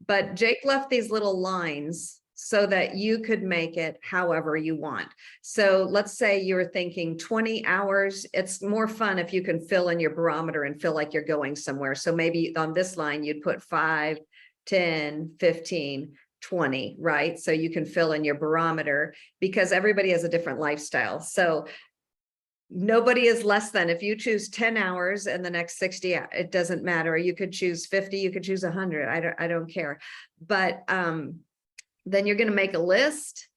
But Jake left these little lines so that you could make it however you want. So let's say you're thinking 20 hours. It's more fun if you can fill in your barometer and feel like you're going somewhere. So maybe on this line, you'd put 5, 10, 15, 20, right? So you can fill in your barometer because everybody has a different lifestyle. So nobody is less than, if you choose 10 hours in the next 60, it doesn't matter. You could choose 50, you could choose 100. I don't care. But, then you're going to make a list,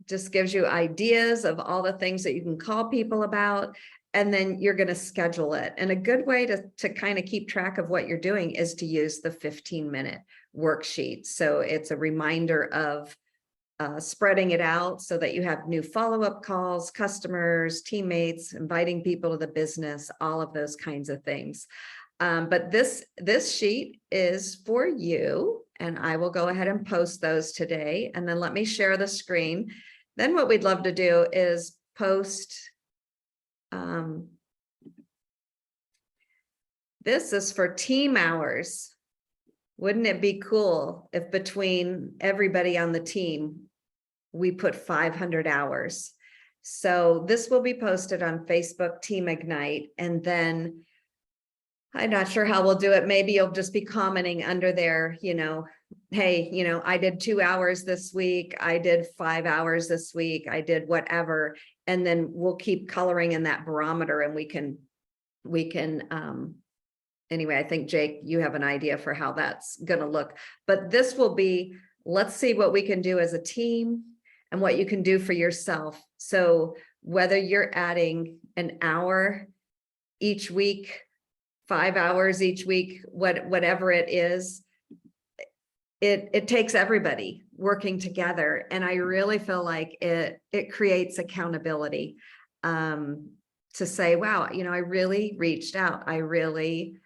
just gives you ideas of all the things that you can call people about, and then you're going to schedule it. And a good way to kind of keep track of what you're doing is to use the 15-minute worksheet. So it's a reminder of spreading it out so that you have new follow-up calls, customers, teammates, inviting people to the business, all of those kinds of things. But this sheet is for you, and I will go ahead and post those today. And then let me share the screen. Then what we'd love to do is post. This is for team hours. Wouldn't it be cool if between everybody on the team, we put 500 hours? So this will be posted on Facebook Team Ignite, and then I'm not sure how we'll do it. Maybe you'll just be commenting under there, hey, I did 2 hours this week. I did 5 hours this week. I did whatever. And then we'll keep coloring in that barometer and we can, anyway, I think Jake, you have an idea for how that's going to look, but this will be, let's see what we can do as a team and what you can do for yourself. So whether you're adding an hour each week, 5 hours each week, whatever it is, it takes everybody working together. And I really feel like it creates accountability to say, wow, I really reached out. I really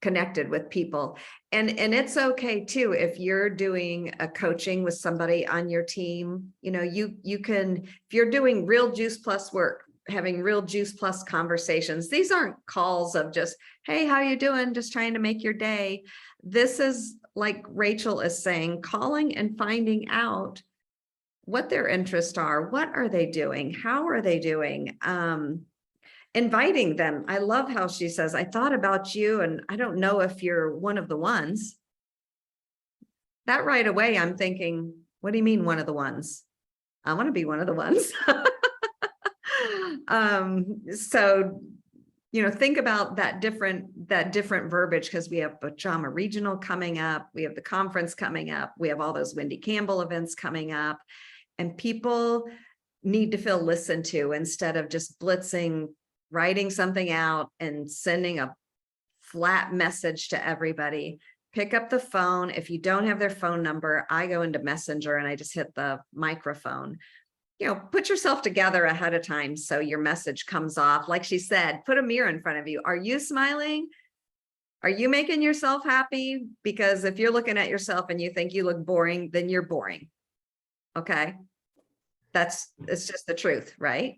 connected with people. And it's okay too, if you're doing a coaching with somebody on your team, you can, if you're doing real Juice Plus work, having real Juice Plus conversations. These aren't calls of just, hey, how you doing? Just trying to make your day. This is, like Rachel is saying, calling and finding out what their interests are. What are they doing? How are they doing? Inviting them. I love how she says, I thought about you and I don't know if you're one of the ones. That right away, I'm thinking, what do you mean one of the ones? I want to be one of the ones. So, think about that different verbiage, because we have Pajama Regional coming up. We have the conference coming up. We have all those Wendy Campbell events coming up, and people need to feel listened to instead of just blitzing, writing something out and sending a flat message to everybody. Pick up the phone. If you don't have their phone number, I go into Messenger and I just hit the microphone. Put yourself together ahead of time so your message comes off. Like she said, put a mirror in front of you. Are you smiling? Are you making yourself happy? Because if you're looking at yourself and you think you look boring, then you're boring. Okay. It's just the truth, right?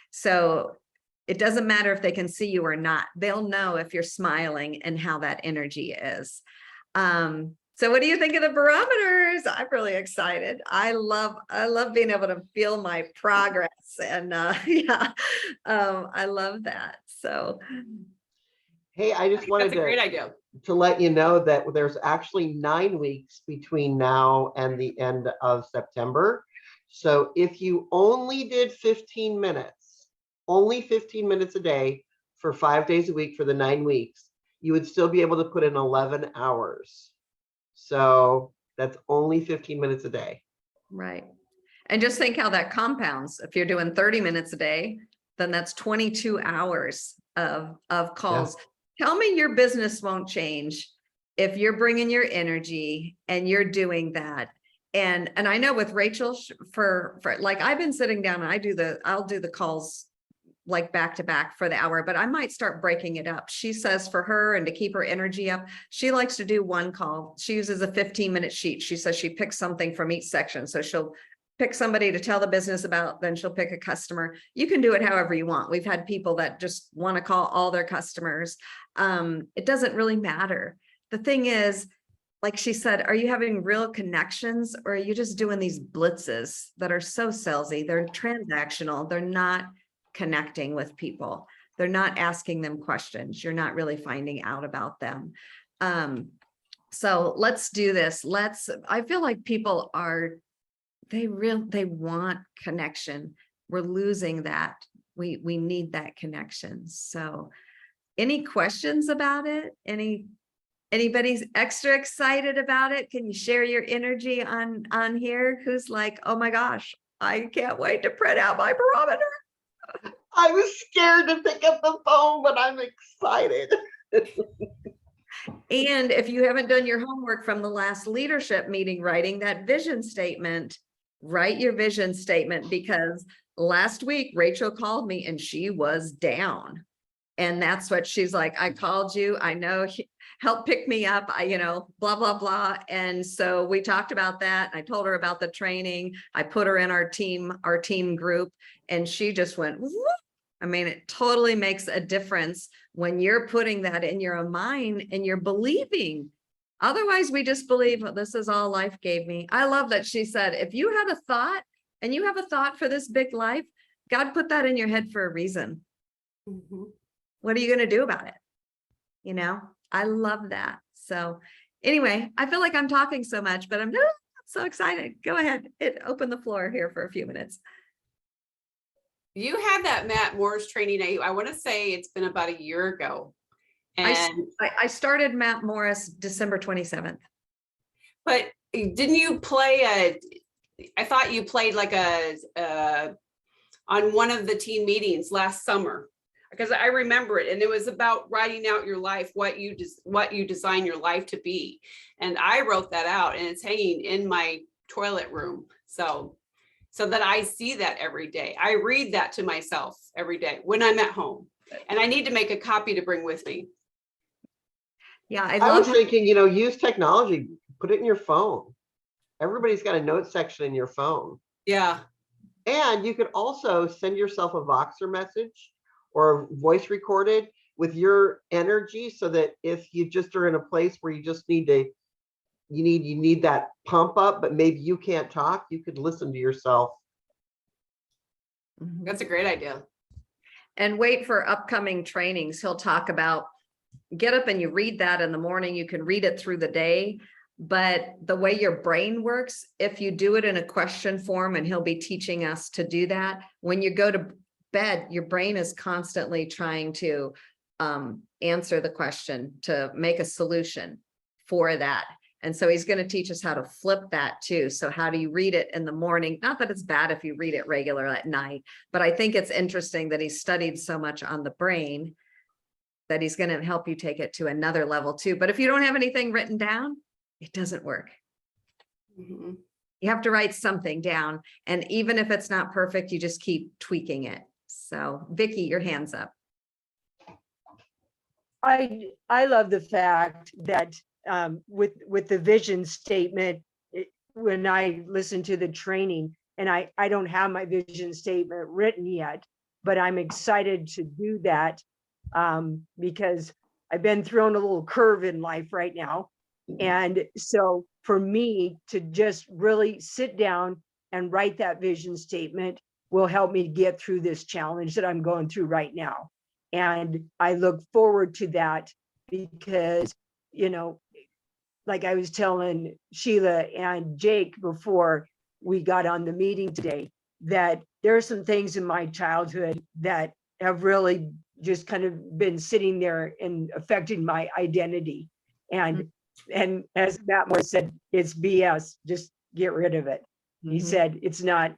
So it doesn't matter if they can see you or not. They'll know if you're smiling and how that energy is. So what do you think of the barometers? I'm really excited. I love being able to feel my progress, and yeah, I love that. So Hey, I just wanted That's a great idea. to let you know that there's actually 9 weeks between now and the end of September. So if you only did 15 minutes, only 15 minutes a day for 5 days a week for the 9 weeks, you would still be able to put in 11 hours. So that's only 15 minutes a day. right. And just think how that compounds. If you're doing 30 minutes a day, then that's 22 hours of calls. Tell me your business won't change if you're bringing your energy and you're doing that. And I know with Rachel, for like, I've been sitting down and I'll do the calls like back to back for the hour, but I might start breaking it up. She says for her and to keep her energy up, she likes to do one call. She uses a 15-minute sheet. She says she picks something from each section. So she'll pick somebody to tell the business about, then she'll pick a customer. You can do it however you want. We've had people that just want to call all their customers. It doesn't really matter. The thing is, like she said, are you having real connections, or are you just doing these blitzes that are so salesy? They're transactional. They're not connecting with people. They're not asking them questions. You're not really finding out about them. So let's do this. I feel like people they want connection. We're losing that. We need that connection. So any questions about it? Anybody's extra excited about it? Can you share your energy on here? Who's like, oh my gosh, I can't wait to print out my barometer. I was scared to pick up the phone, but I'm excited. And if you haven't done your homework from the last leadership meeting, writing that vision statement, write your vision statement, because last week Rachel called me and she was down. And that's what she's like, I called you, I know, help pick me up, blah, blah, blah. And so we talked about that. I told her about the training. I put her in our team group, and she just went, whoop. I mean, it totally makes a difference when you're putting that in your mind and you're believing. Otherwise, we just believe, well, this is all life gave me. I love that she said, if you had a thought and you have a thought for this big life, God put that in your head for a reason. Mm-hmm. What are you going to do about it? I love that. So anyway, I feel like I'm talking so much, but I'm so excited. Go ahead. Open the floor here for a few minutes. You had that Matt Morris training. I want to say it's been about a year ago. And I started Matt Morris December 27th. but didn't you play I thought you played like on one of the team meetings last summer, because I remember it, and it was about writing out your life, what you design your life to be. And I wrote that out, and it's hanging in my toilet room. So that I see that every day. I read that to myself every day when I'm at home, and I need to make a copy to bring with me. Yeah, I was thinking, use technology, put it in your phone. Everybody's got a note section in your phone. Yeah. And you could also send yourself a Voxer message or voice recorded with your energy, so that if you just are in a place where you just need that pump up, but maybe you can't talk, you could listen to yourself. That's a great idea. And wait for upcoming trainings. He'll talk about, get up and you read that in the morning. You can read it through the day, but the way your brain works, if you do it in a question form, and he'll be teaching us to do that, when you go to bed, your brain is constantly trying to answer the question, to make a solution for that. And so he's going to teach us how to flip that too. So how do you read it in the morning? Not that it's bad if you read it regular at night, but I think it's interesting that he studied so much on the brain that he's going to help you take it to another level too. But if you don't have anything written down, it doesn't work. Mm-hmm. You have to write something down. And even if it's not perfect, you just keep tweaking it. So Vicky, your hand's up. I love the fact that with the vision statement, when I listen to the training, and I don't have my vision statement written yet, but I'm excited to do that because I've been thrown a little curve in life right now. And so for me to just really sit down and write that vision statement will help me get through this challenge that I'm going through right now. And I look forward to that because, you know, like I was telling Sheila and Jake before we got on the meeting today, that there are some things in my childhood that have really just kind of been sitting there and affecting my identity. And as Matt Moore said, it's BS, just get rid of it. He said, it's not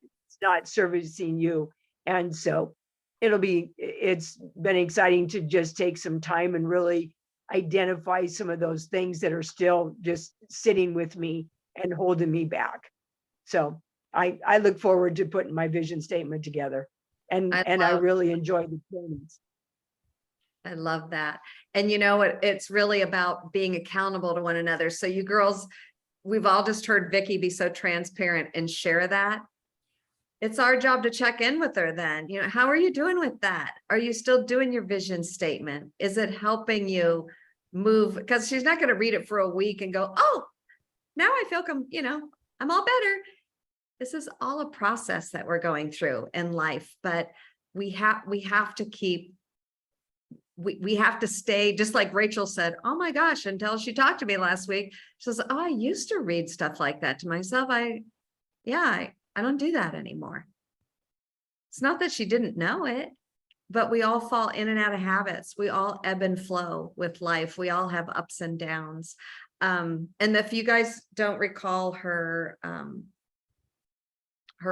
servicing you. And so it's been exciting to just take some time and really identify some of those things that are still just sitting with me and holding me back. So I look forward to putting my vision statement together. And I really enjoy the trainings. I love that. And you know what? It's really about being accountable to one another. So you girls, we've all just heard Vicky be so transparent and share that. It's our job to check in with her then. You know, how are you doing with that? Are you still doing your vision statement? Is it helping you move? Because she's not going to read it for a week and go, oh, now I feel, I'm all better. This is all a process that we're going through in life, but we have to keep, we have to stay, just like Rachel said, oh my gosh, until she talked to me last week, she says, oh, I used to read stuff like that to myself. I don't do that anymore. It's not that she didn't know it, but we all fall in and out of habits. We all ebb and flow with life. We all have ups and downs. And if you guys don't recall her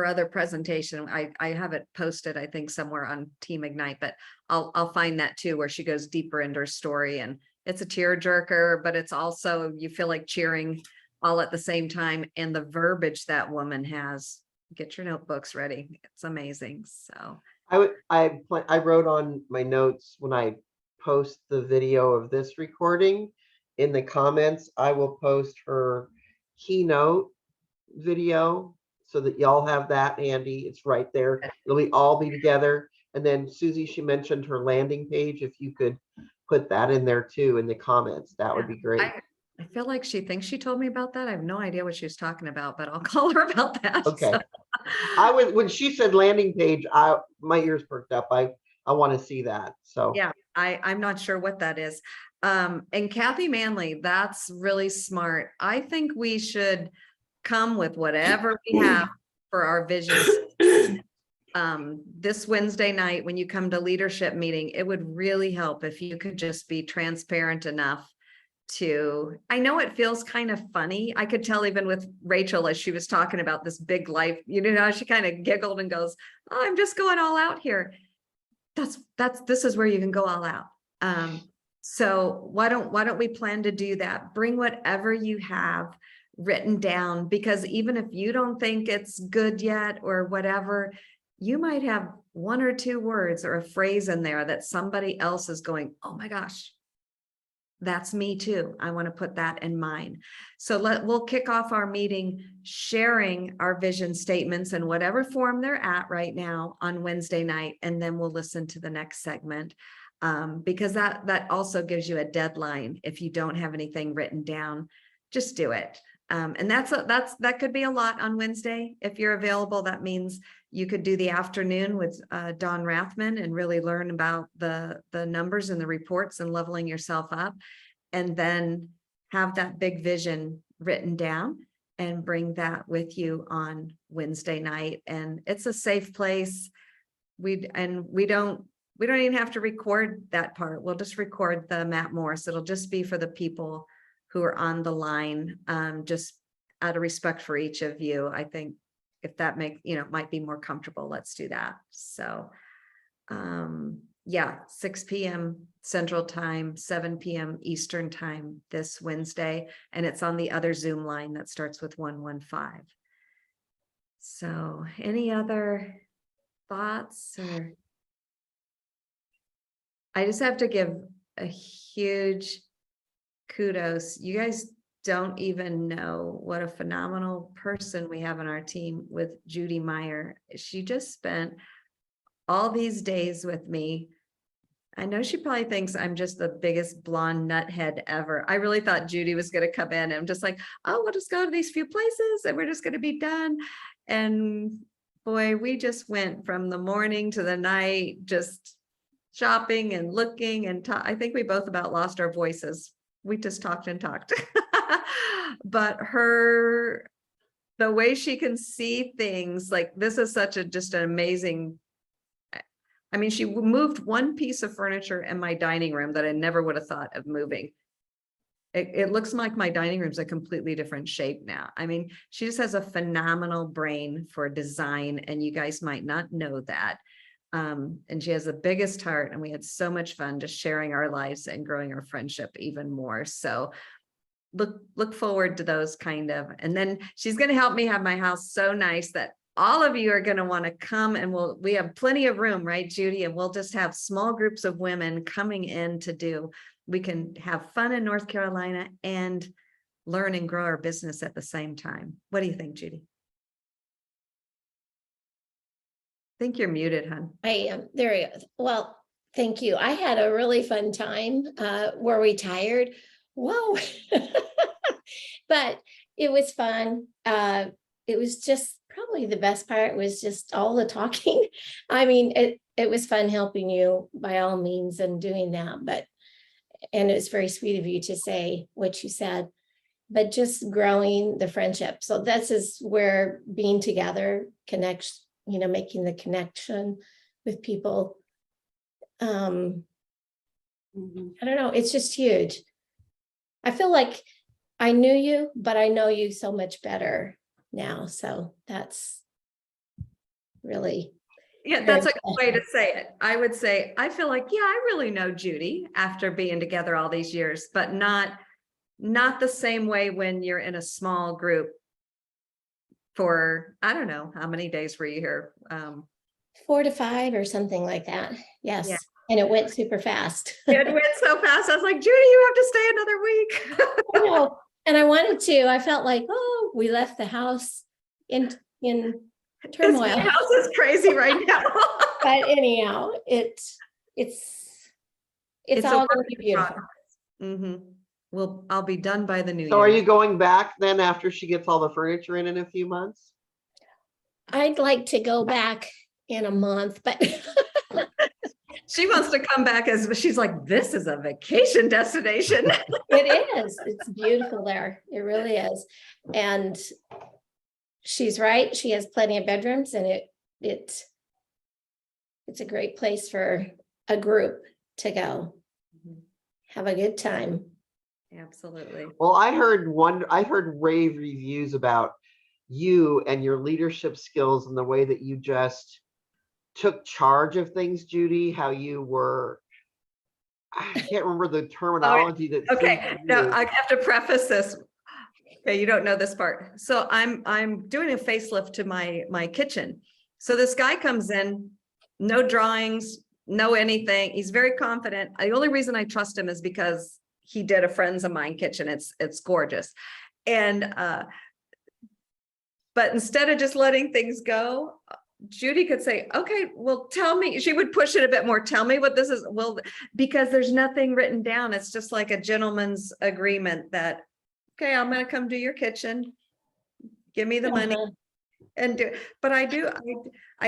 other presentation, I have it posted, I think somewhere on Team Ignite, but I'll find that too, where she goes deeper into her story, and it's a tearjerker, but it's also, you feel like cheering all at the same time. And the verbiage that woman has, get your notebooks ready. It's amazing. So I wrote on my notes when I post the video of this recording, in the comments, I will post her keynote video so that y'all have that handy. It's right there. It'll all be together. And then Susie, she mentioned her landing page. If you could put that in there too in the comments, that would be great. I feel like she thinks she told me about that. I have no idea what she was talking about, but I'll call her about that. Okay. So. When she said landing page, my ears perked up. I want to see that. So yeah, I'm not sure what that is. And Kathy Manley, that's really smart. I think we should come with whatever we have for our visions. This Wednesday night, when you come to leadership meeting, it would really help if you could just be transparent enough to, I know it feels kind of funny. I could tell even with Rachel, as she was talking about this big life, she kind of giggled and goes, oh, I'm just going all out here. This is where you can go all out. So why don't we plan to do that? Bring whatever you have written down, because even if you don't think it's good yet or whatever, you might have one or two words or a phrase in there that somebody else is going, oh my gosh, that's me too. I want to put that in mine. So we'll kick off our meeting sharing our vision statements in whatever form they're at right now on Wednesday night, and then we'll listen to the next segment, because that also gives you a deadline. If you don't have anything written down, just do it. And that could be a lot on Wednesday. If you're available, that means you could do the afternoon with Don Rathman and really learn about the numbers and the reports and leveling yourself up, and then have that big vision written down and bring that with you on Wednesday night. And it's a safe place. We don't even have to record that part. We'll just record the Matt Morris. It'll just be for the people who are on the line, just out of respect for each of you. I think if that might be more comfortable, let's do that. So yeah, 6 p.m. Central Time, 7 p.m. Eastern Time this Wednesday, and it's on the other Zoom line that starts with 115. So any other thoughts? Or I just have to give a huge kudos. You guys don't even know what a phenomenal person we have on our team with Judy Meyer. She just spent all these days with me. I know she probably thinks I'm just the biggest blonde nuthead ever. I really thought Judy was going to come in and just like, oh, we'll just go to these few places and we're just going to be done. And boy, we just went from the morning to the night, just shopping and looking and I think we both about lost our voices. We just talked and talked. But the way she can see things, like this is such a just an amazing. I mean, she moved one piece of furniture in my dining room that I never would have thought of moving. It looks like my dining room's a completely different shape now. I mean, she just has a phenomenal brain for design, and you guys might not know that. And she has the biggest heart, and we had so much fun just sharing our lives and growing our friendship even more. So look forward to those kind of, and then she's going to help me have my house so nice that all of you are going to want to come, and we have plenty of room, right, Judy? And we'll just have small groups of women coming in we can have fun in North Carolina and learn and grow our business at the same time. What do you think, Judy? I think you're muted, hon. I am. There you go. Well, thank you. I had a really fun time. Were we tired? Whoa. But it was fun. It was just probably the best part was just all the talking. I mean, it was fun helping you by all means and doing that, and it was very sweet of you to say what you said, but just growing the friendship. So this is where being together connects, making the connection with people. I don't know. It's just huge. I feel like I knew you, but I know you so much better now. So that's really. Yeah, that's a good way to say it. I would say, I feel like, yeah, I really know Judy after being together all these years, but not the same way when you're in a small group for, I don't know, how many days were you here? 4 to 5 or something like that. Yes. Yeah. And it went super fast. It went so fast. I was like, Judy, you have to stay another week. I know. And I wanted to. I felt like, oh, we left the house in turmoil. This house is crazy right now. But anyhow, it's all going to be beautiful. Well, I'll be done by the new year. So are you going back then after she gets all the furniture in a few months? I'd like to go back in a month, but she wants to come back she's like, this is a vacation destination. it is. It's beautiful there. It really is. And she's right. She has plenty of bedrooms, and it's a great place for a group to go. Have a good time. Absolutely. Well, I heard rave reviews about you and your leadership skills and the way that you just took charge of things, Judy, how you were, I can't remember the terminology that. Okay, no, I have to preface this. Okay, you don't know this part. So I'm doing a facelift to my kitchen. So this guy comes in, no drawings, no anything. He's very confident. The only reason I trust him is because he did a friends of mine kitchen. It's gorgeous. And but instead of just letting things go, Judy could say, okay, well, tell me. She would push it a bit more. Tell me what this is. Well, because there's nothing written down. It's just like a gentleman's agreement that, okay, I'm going to come do your kitchen. Give me the money and do. But I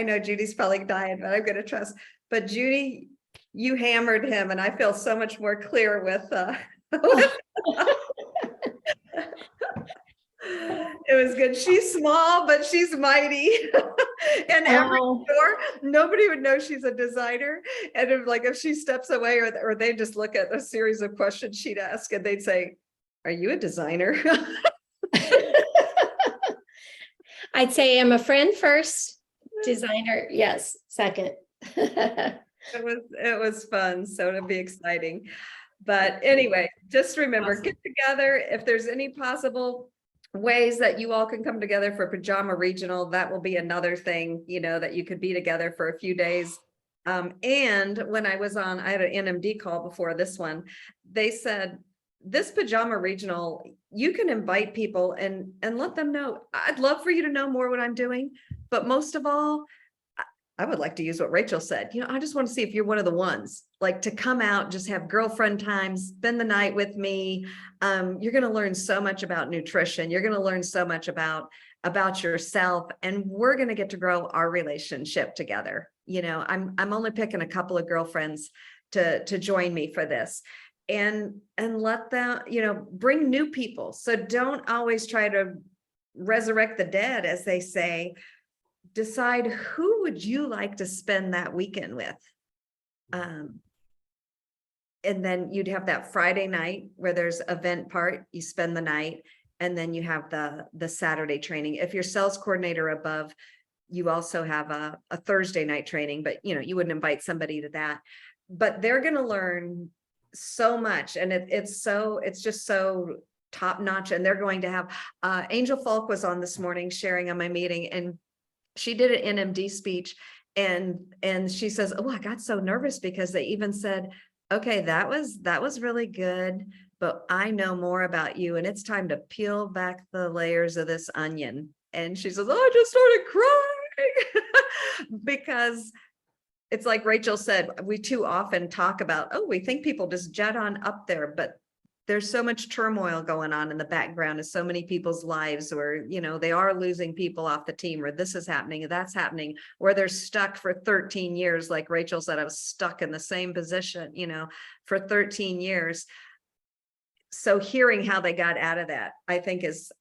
know Judy's probably dying, but I'm going to trust. But Judy, you hammered him, and I feel so much more clear with. It was good. She's small, but she's mighty. And every door, nobody would know she's a designer. And if she steps away, or they just look at a series of questions she'd ask, and they'd say, "Are you a designer?" I'd say I'm a friend first, designer, yes, second. It was fun, so it'll be exciting. But anyway, just remember, get together. If there's any possible ways that you all can come together for Pajama Regional, that will be another thing, that you could be together for a few days. And when I had an NMD call before this one, they said, this Pajama Regional, you can invite people and let them know. I'd love for you to know more what I'm doing, but most of all, I would like to use what Rachel said. I just want to see if you're one of the ones, like, to come out, just have girlfriend time, spend the night with me. You're going to learn so much about nutrition. You're going to learn so much about yourself, and we're going to get to grow our relationship together. I'm only picking a couple of girlfriends to join me for this, and let them, bring new people. So don't always try to resurrect the dead, as they say. Decide who would you like to spend that weekend with. And then you'd have that Friday night where there's event part, you spend the night, and then you have the Saturday training. If you're sales coordinator above, you also have a Thursday night training, but you wouldn't invite somebody to that. But they're going to learn so much, and it's just so top notch. And they're going to have Angel Falk was on this morning sharing on my meeting, and she did an NMD speech, and she says, "Oh, I got so nervous because they even said, okay, that was really good, but I know more about you, and it's time to peel back the layers of this onion." And she says, "Oh, I just started crying." Because it's like Rachel said, we too often talk about, oh, we think people just jet on up there, but there's so much turmoil going on in the background of so many people's lives where, they are losing people off the team, or this is happening, that's happening, or they're stuck for 13 years. Like Rachel said, I was stuck in the same position, for 13 years. So hearing how they got out of that, I think is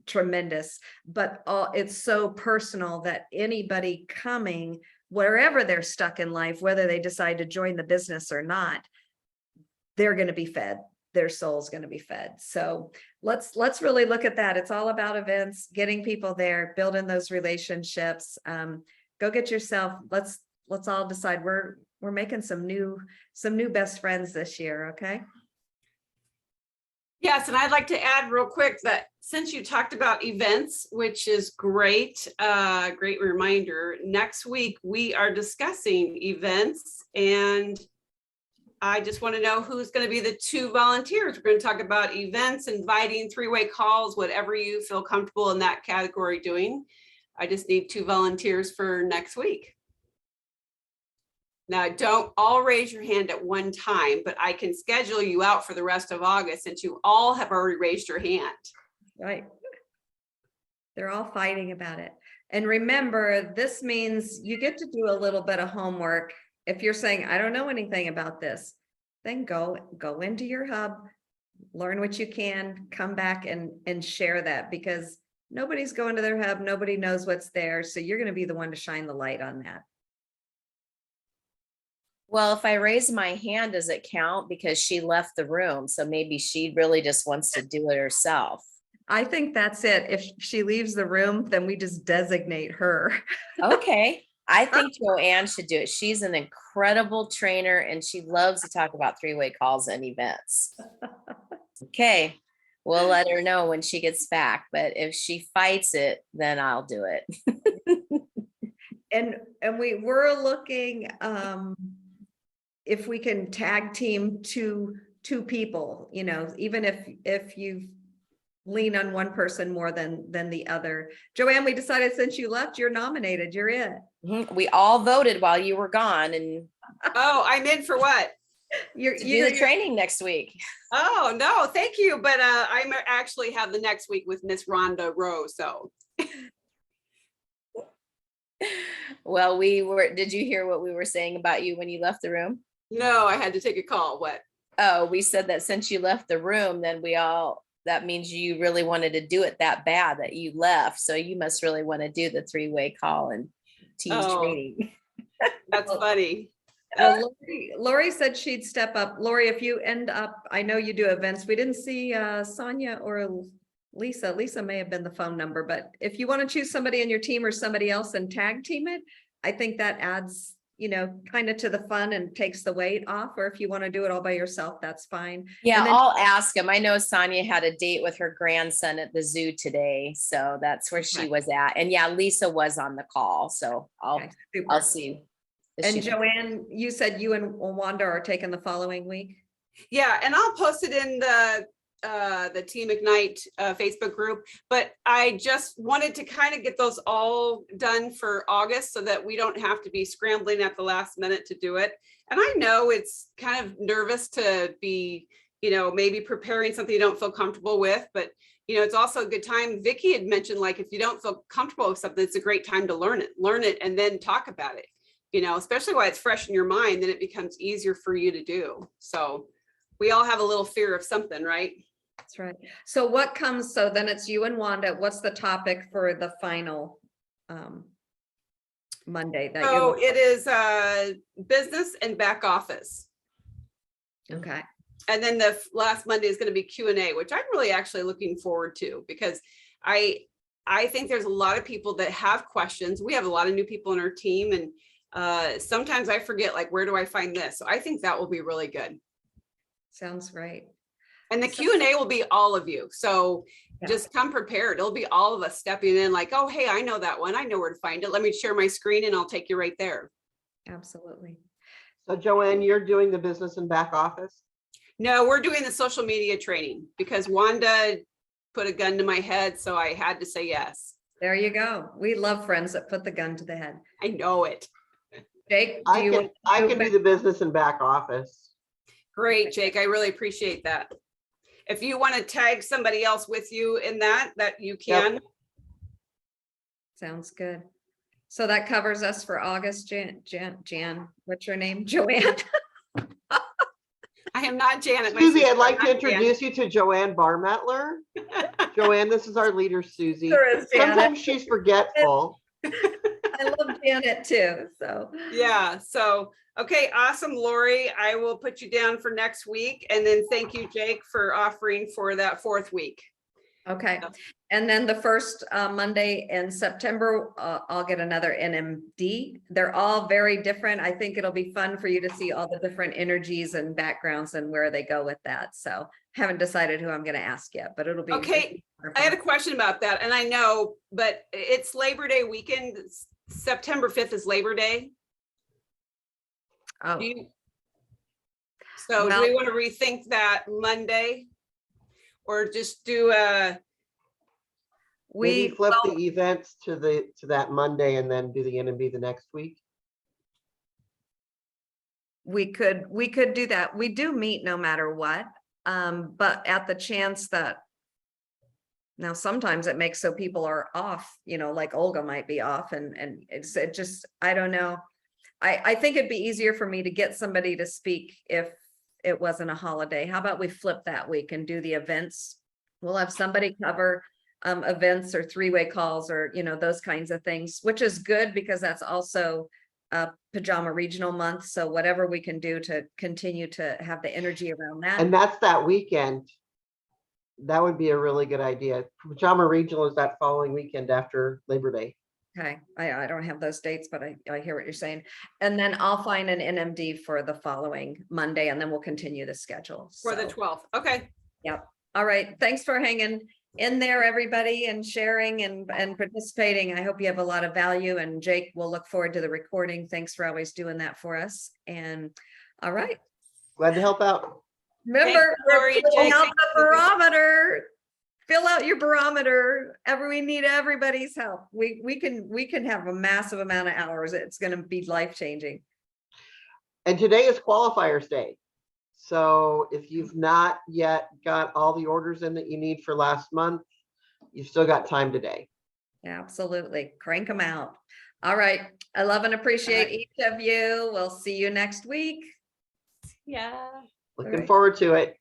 tremendous, but it's so personal that anybody coming, wherever they're stuck in life, whether they decide to join the business or not, they're going to be fed. Their soul's going to be fed. So let's really look at that. It's all about events, getting people there, building those relationships. Go get yourself. Let's all decide we're making some new best friends this year. Okay. Yes, and I'd like to add real quick that since you talked about events, which is great, great reminder, next week we are discussing events, and I just want to know who's going to be the 2 volunteers. We're going to talk about events, inviting 3-way calls, whatever you feel comfortable in that category doing. I just need 2 volunteers for next week. Now, don't all raise your hand at one time, but I can schedule you out for the rest of August since you all have already raised your hand. Right. They're all fighting about it. And remember, this means you get to do a little bit of homework. If you're saying, I don't know anything about this, then go into your hub, learn what you can, come back and share that, because nobody's going to their hub. Nobody knows what's there. So you're going to be the one to shine the light on that. Well, if I raise my hand, does it count? Because she left the room. So maybe she really just wants to do it herself. I think that's it. If she leaves the room, then we just designate her. Okay. I think Joanne should do it. She's an incredible trainer and she loves to talk about 3-way calls and events. Okay. We'll let her know when she gets back, but if she fights it, then I'll do it. And we were looking, if we can tag team two people, even if you lean on one person more than the other. Joanne, we decided since you left, you're nominated. You're in. We all voted while you were gone, and oh, I'm in for what? You do the training next week. Oh no, thank you. But I actually have the next week with Miss Rhonda Rowe. So well, did you hear what we were saying about you when you left the room? No, I had to take a call. What? Oh, we said that since you left the room, then that means you really wanted to do it that bad that you left. So you must really want to do the 3-way call and team training. That's funny. Lori said she'd step up. Lori, if you end up, I know you do events. We didn't see Sonia or Lisa. Lisa may have been the phone number, but if you want to choose somebody in your team or somebody else and tag team it, I think that adds, kind of to the fun and takes the weight off. Or if you want to do it all by yourself, that's fine. Yeah, I'll ask him. I know Sonia had a date with her grandson at the zoo today, so that's where she was at. And yeah, Lisa was on the call, so I'll see. And Joanne, you said you and Wanda are taking the following week. Yeah, and I'll post it in the the Team Ignite Facebook group, but I just wanted to kind of get those all done for August so that we don't have to be scrambling at the last minute to do it. And I know it's kind of nervous to be, maybe preparing something you don't feel comfortable with, but it's also a good time. Vicki had mentioned, like, if you don't feel comfortable with something, it's a great time to learn it and then talk about it, especially while it's fresh in your mind, then it becomes easier for you to do. So we all have a little fear of something, right? That's right. So what comes, so then it's you and Wanda. What's the topic for the final Monday that So it is business and back office. Okay. And then the last Monday is going to be Q&A, which I'm really actually looking forward to, because I think there's a lot of people that have questions. We have a lot of new people in our team, and sometimes I forget, like, where do I find this? So I think that will be really good. Sounds great. And the Q&A will be all of you. So just come prepared. It'll be all of us stepping in like, oh, hey, I know that one. I know where to find it. Let me share my screen and I'll take you right there. Absolutely. So Joanne, you're doing the business and back office? No, we're doing the social media training because Wanda put a gun to my head. So I had to say yes. There you go. We love friends that put the gun to the head. I know it. Jake, do you want I can do the business and back office. Great, Jake. I really appreciate that. If you want to tag somebody else with you in that you can. Yep. Sounds good. So that covers us for August. Jan, what's your name? Joanne. I am not Janet. my Susie, sister. I'd like I'm to not Janet. introduce you to Joanne Barmettler. Joanne, this is our leader, Susie. There is Janet. Sometimes she's forgetful. I love Janet too. So Yeah. So, okay. Awesome, Lori. I will put you down for next week. And then thank you, Jake, for offering for that 4th week. okay. And then the first Monday in September, I'll get another NMD. They're all very different. I think it'll be fun for you to see all the different energies and backgrounds and where they go with that. So haven't decided who I'm going to ask yet, but it'll be Okay. I had a question about that, and I know, but it's Labor Day weekend. September 5th is Labor Day. Oh, Do we Well- want to rethink that Monday? Or just do Maybe flip well, the events to that Monday and then do the NMB the next week. we could do that. We do meet no matter what. But at the chance that now sometimes it makes so people are off, like Olga might be off and it just, I don't know. I think it'd be easier for me to get somebody to speak if it wasn't a holiday. How about we flip that week and do the events? We'll have somebody cover events or 3-way calls or, those kinds of things, which is good because that's also Pajama Regional Month. So whatever we can do to continue to have the energy around that. And that's that weekend. That would be a really good idea. Pajama Regional is that following weekend after Labor Day. Okay, I don't have those dates, but I hear what you're saying. And then I'll find an NMD for the following Monday and then we'll continue the schedule. for the So, 12th. Okay. Yep. All right. Thanks for hanging in there, everybody, and sharing and participating. I hope you have a lot of value, and Jake, we'll look forward to the recording. Thanks for always doing that for us. And all right. Glad to help out. Remember, Thanks, Lori, we're filling Jake. out the barometer. Fill out your barometer. We need everybody's help. We can have a massive amount of hours. It's going to be life-changing. And today is qualifiers day. So if you've not yet got all the orders in that you need for last month, you've still got time today. Absolutely. Crank them out. All right. I love and appreciate each of you. We'll see you next week. Yeah. Looking Alright. forward to it.